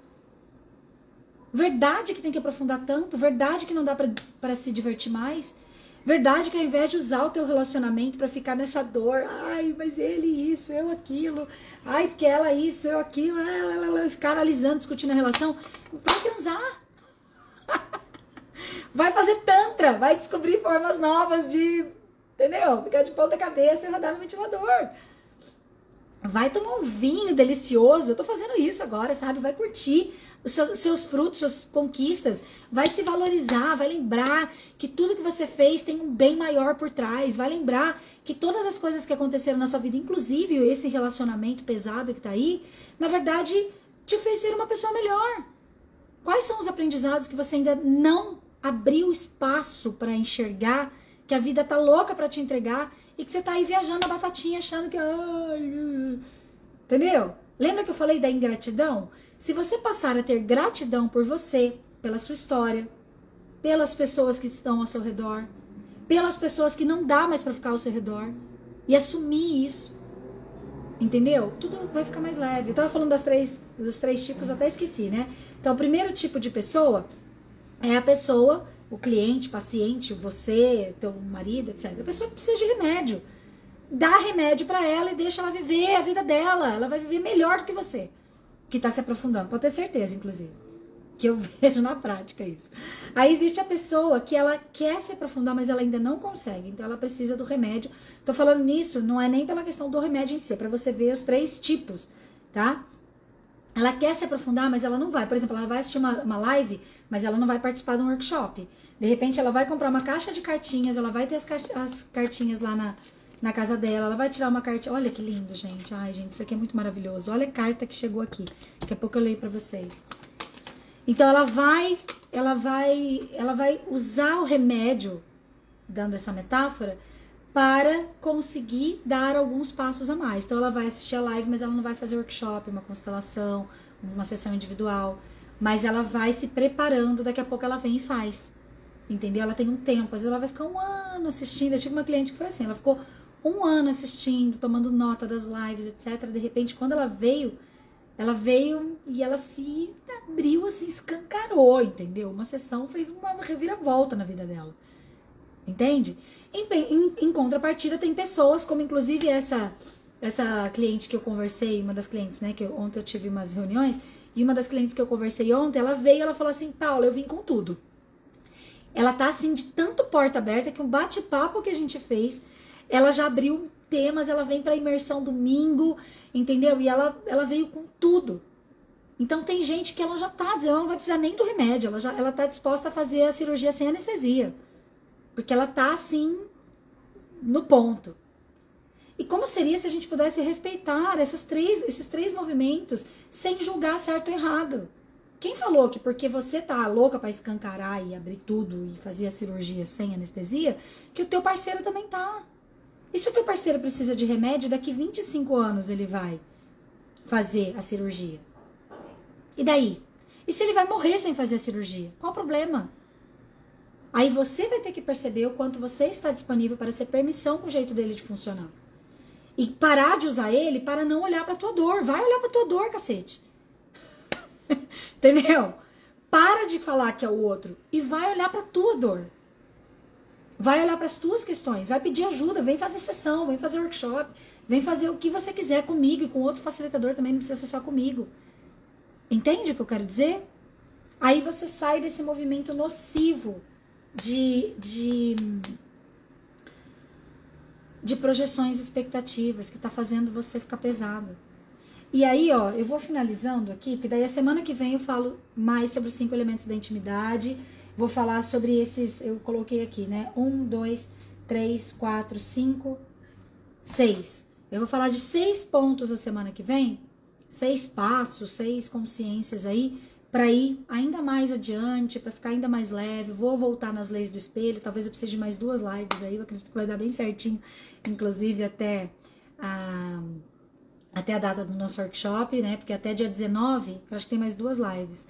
Verdade que tem que aprofundar tanto, verdade que não dá pra se divertir mais. Verdade que ao invés de usar o teu relacionamento pra ficar nessa dor, ai, mas ele isso, eu aquilo, ai, porque ela isso, eu aquilo, ficar analisando, discutindo a relação, vai transar. Vai fazer tantra, vai descobrir formas novas de, entendeu? Ficar de ponta cabeça e rodar no ventilador. Vai tomar um vinho delicioso, eu tô fazendo isso agora, sabe? Vai curtir os seus frutos, suas conquistas, vai se valorizar, vai lembrar que tudo que você fez tem um bem maior por trás, vai lembrar que todas as coisas que aconteceram na sua vida, inclusive esse relacionamento pesado que tá aí, na verdade, te fez ser uma pessoa melhor. Quais são os aprendizados que você ainda não abriu espaço para enxergar, que a vida tá louca para te entregar e que você tá aí viajando a batatinha achando que... Ai, entendeu? Lembra que eu falei da ingratidão? Se você passar a ter gratidão por você, pela sua história, pelas pessoas que estão ao seu redor, pelas pessoas que não dá mais para ficar ao seu redor, e assumir isso, entendeu? Tudo vai ficar mais leve. Eu tava falando dos três tipos, até esqueci, né? Então, o primeiro tipo de pessoa é a pessoa, o cliente, paciente, você, teu marido, etc. A pessoa que precisa de remédio. Dá remédio pra ela e deixa ela viver a vida dela. Ela vai viver melhor do que você, que tá se aprofundando. Pode ter certeza, inclusive, que eu vejo na prática isso. Aí existe a pessoa que ela quer se aprofundar, mas ela ainda não consegue. Então ela precisa do remédio. Tô falando nisso, não é nem pela questão do remédio em si, é pra você ver os três tipos, tá? Ela quer se aprofundar, mas ela não vai. Por exemplo, ela vai assistir uma live, mas ela não vai participar de um workshop. De repente, ela vai comprar uma caixa de cartinhas, ela vai ter as cartinhas lá na casa dela, ela vai tirar uma cartinha. Olha que lindo, gente. Ai, gente, isso aqui é muito maravilhoso. Olha a carta que chegou aqui. Daqui a pouco eu leio pra vocês. Então, ela vai usar o remédio, dando essa metáfora, para conseguir dar alguns passos a mais. Então ela vai assistir a live, mas ela não vai fazer workshop, uma constelação, uma sessão individual, mas ela vai se preparando, daqui a pouco ela vem e faz, entendeu? Ela tem um tempo, às vezes ela vai ficar um ano assistindo. Eu tive uma cliente que foi assim, ela ficou um ano assistindo, tomando nota das lives, etc. De repente, quando ela veio e ela se abriu, assim, escancarou, entendeu? Uma sessão fez uma reviravolta na vida dela. Entende? Em contrapartida, tem pessoas, como inclusive essa cliente que eu conversei, uma das clientes, né, que ontem eu tive umas reuniões, e uma das clientes que eu conversei ontem, ela veio e ela falou assim, Paula, eu vim com tudo. Ela tá assim, de tanto porta aberta, que um bate-papo que a gente fez, ela já abriu temas, ela vem pra imersão domingo, entendeu? E ela veio com tudo. Então tem gente que ela já tá dizendo, ela não vai precisar nem do remédio, ela tá disposta a fazer a cirurgia sem anestesia. Porque ela tá assim, no ponto. E como seria se a gente pudesse respeitar esses três movimentos sem julgar certo ou errado? Quem falou que porque você tá louca pra escancarar e abrir tudo e fazer a cirurgia sem anestesia, que o teu parceiro também tá? E se o teu parceiro precisa de remédio, daqui 25 anos ele vai fazer a cirurgia? E daí? E se ele vai morrer sem fazer a cirurgia? Qual o problema? Aí você vai ter que perceber o quanto você está disponível para ser permissão com o jeito dele de funcionar. E parar de usar ele para não olhar para tua dor. Vai olhar para tua dor, cacete. Entendeu? Para de falar que é o outro e vai olhar para tua dor. Vai olhar para as tuas questões, vai pedir ajuda, vem fazer sessão, vem fazer workshop, vem fazer o que você quiser comigo e com outro facilitador também, não precisa ser só comigo. Entende o que eu quero dizer? Aí você sai desse movimento nocivo de projeções e expectativas que tá fazendo você ficar pesado. E aí, ó, eu vou finalizando aqui, porque daí a semana que vem eu falo mais sobre os 5 elementos da intimidade. Vou falar sobre esses, eu coloquei aqui, né? 1, 2, 3, 4, 5, 6. Eu vou falar de 6 pontos a semana que vem, 6 passos, 6 consciências aí, para ir ainda mais adiante, para ficar ainda mais leve. Vou voltar nas leis do espelho, talvez eu precise de mais 2 lives aí, eu acredito que vai dar bem certinho, inclusive até a data do nosso workshop, né? Porque até dia 19, eu acho que tem mais 2 lives.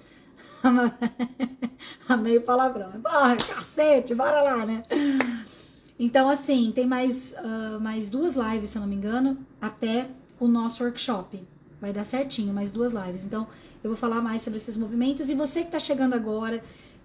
Meio palavrão. Porra, cacete, bora lá, né? Então, assim, tem mais 2 lives, se eu não me engano, até o nosso workshop. Vai dar certinho, mais 2 lives. Então, eu vou falar mais sobre esses movimentos. E você que tá chegando agora,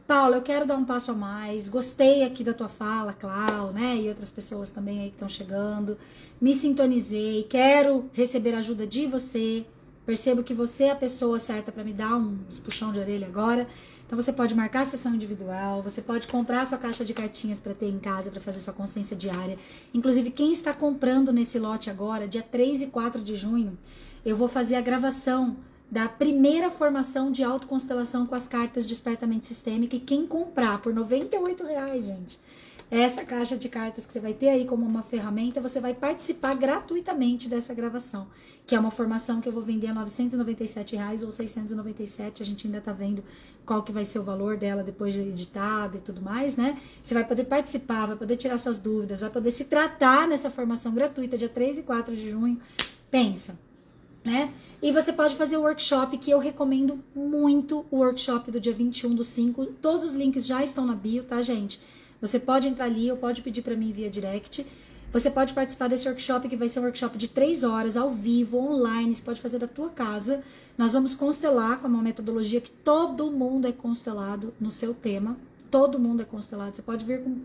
Paula, eu quero dar um passo a mais. Gostei aqui da tua fala, Clau, né? E outras pessoas também aí que estão chegando. Me sintonizei, quero receber a ajuda de você. Percebo que você é a pessoa certa para me dar uns puxão de orelha agora. Então você pode marcar a sessão individual, você pode comprar a sua caixa de cartinhas para ter em casa, para fazer sua consciência diária. Inclusive, quem está comprando nesse lote agora, dia 3 e 4 de junho, eu vou fazer a gravação da primeira formação de autoconstelação com as cartas Despertamento Sistêmico. E quem comprar por R$98, gente, essa caixa de cartas que você vai ter aí como uma ferramenta, você vai participar gratuitamente dessa gravação, que é uma formação que eu vou vender a R$997 ou R$697, a gente ainda tá vendo qual que vai ser o valor dela depois de editada e tudo mais, né? Você vai poder participar, vai poder tirar suas dúvidas, vai poder se tratar nessa formação gratuita, dia 3 e 4 de junho, pensa, né? E você pode fazer o workshop, que eu recomendo muito, o workshop do dia 21/5, todos os links já estão na bio, tá, gente? Você pode entrar ali, ou pode pedir para mim via direct. Você pode participar desse workshop, que vai ser um workshop de 3 horas, ao vivo, online. Você pode fazer da tua casa. Nós vamos constelar com uma metodologia que todo mundo é constelado no seu tema. Todo mundo é constelado. Você pode vir com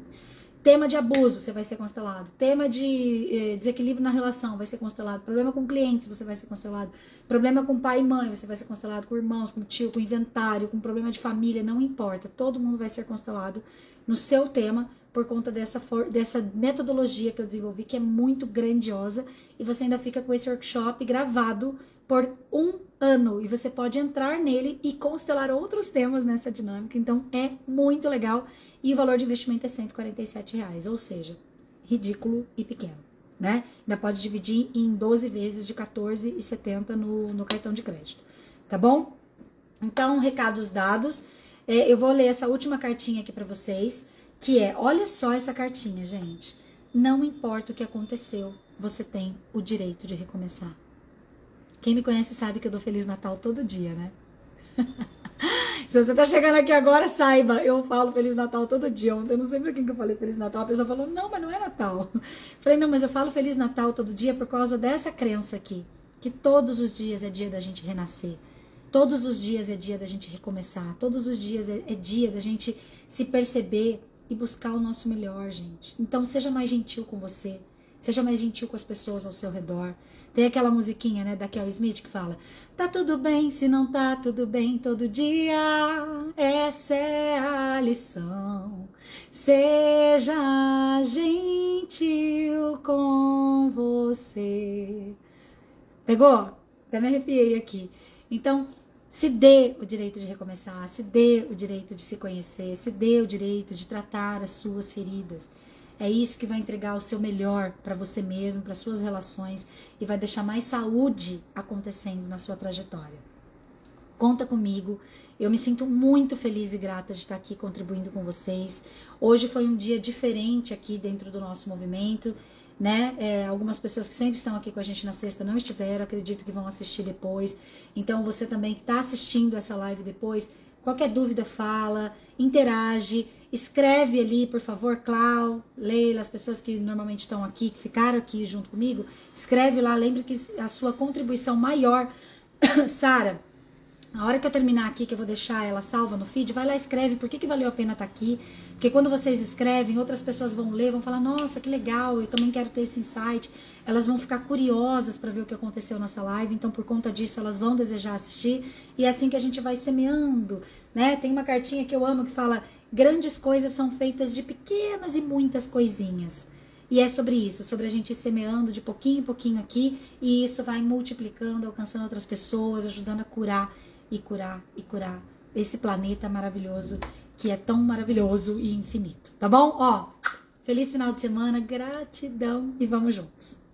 tema de abuso, você vai ser constelado. Tema de desequilíbrio na relação, vai ser constelado. Problema com clientes, você vai ser constelado. Problema com pai e mãe, você vai ser constelado. Com irmãos, com tio, com inventário, com problema de família, não importa. Todo mundo vai ser constelado no seu tema, por conta dessa metodologia que eu desenvolvi, que é muito grandiosa. E você ainda fica com esse workshop gravado por 1 ano. E você pode entrar nele e constelar outros temas nessa dinâmica. Então, é muito legal. E o valor de investimento é R$147. Ou seja, ridículo e pequeno, né? Ainda pode dividir em 12 vezes de R$14,70 no cartão de crédito. Tá bom? Então, recados dados. Eu vou ler essa última cartinha aqui pra vocês, que é, olha só essa cartinha, gente. Não importa o que aconteceu, você tem o direito de recomeçar. Quem me conhece sabe que eu dou Feliz Natal todo dia, né? Se você tá chegando aqui agora, saiba, eu falo Feliz Natal todo dia. Ontem eu não sei pra quem que eu falei Feliz Natal. A pessoa falou, não, mas não é Natal. Falei, não, mas eu falo Feliz Natal todo dia por causa dessa crença aqui. Que todos os dias é dia da gente renascer. Todos os dias é dia da gente recomeçar. Todos os dias é dia da gente se perceber e buscar o nosso melhor, gente. Então seja mais gentil com você. Seja mais gentil com as pessoas ao seu redor. Tem aquela musiquinha, né, da Kel Smith que fala: tá tudo bem se não tá tudo bem todo dia. Essa é a lição. Seja gentil com você. Pegou? Até me arrepiei aqui. Então, se dê o direito de recomeçar, se dê o direito de se conhecer, se dê o direito de tratar as suas feridas. É isso que vai entregar o seu melhor para você mesmo, para suas relações, e vai deixar mais saúde acontecendo na sua trajetória. Conta comigo, eu me sinto muito feliz e grata de estar aqui contribuindo com vocês. Hoje foi um dia diferente aqui dentro do nosso movimento, né? Algumas pessoas que sempre estão aqui com a gente na sexta não estiveram, acredito que vão assistir depois. Então você também que está assistindo essa live depois, qualquer dúvida fala, interage, escreve ali, por favor, Clau, Leila, as pessoas que normalmente estão aqui, que ficaram aqui junto comigo, escreve lá, lembre que a sua contribuição maior, Sara, a hora que eu terminar aqui, que eu vou deixar ela salva no feed, vai lá e escreve por que valeu a pena estar aqui. Porque quando vocês escrevem, outras pessoas vão ler, vão falar, nossa, que legal, eu também quero ter esse insight. Elas vão ficar curiosas para ver o que aconteceu nessa live, então por conta disso elas vão desejar assistir. E é assim que a gente vai semeando, né? Tem uma cartinha que eu amo que fala, grandes coisas são feitas de pequenas e muitas coisinhas. E é sobre isso, sobre a gente ir semeando de pouquinho em pouquinho aqui, e isso vai multiplicando, alcançando outras pessoas, ajudando a curar e curar e curar esse planeta maravilhoso, que é tão maravilhoso e infinito, tá bom? Ó, feliz final de semana, gratidão e vamos juntos!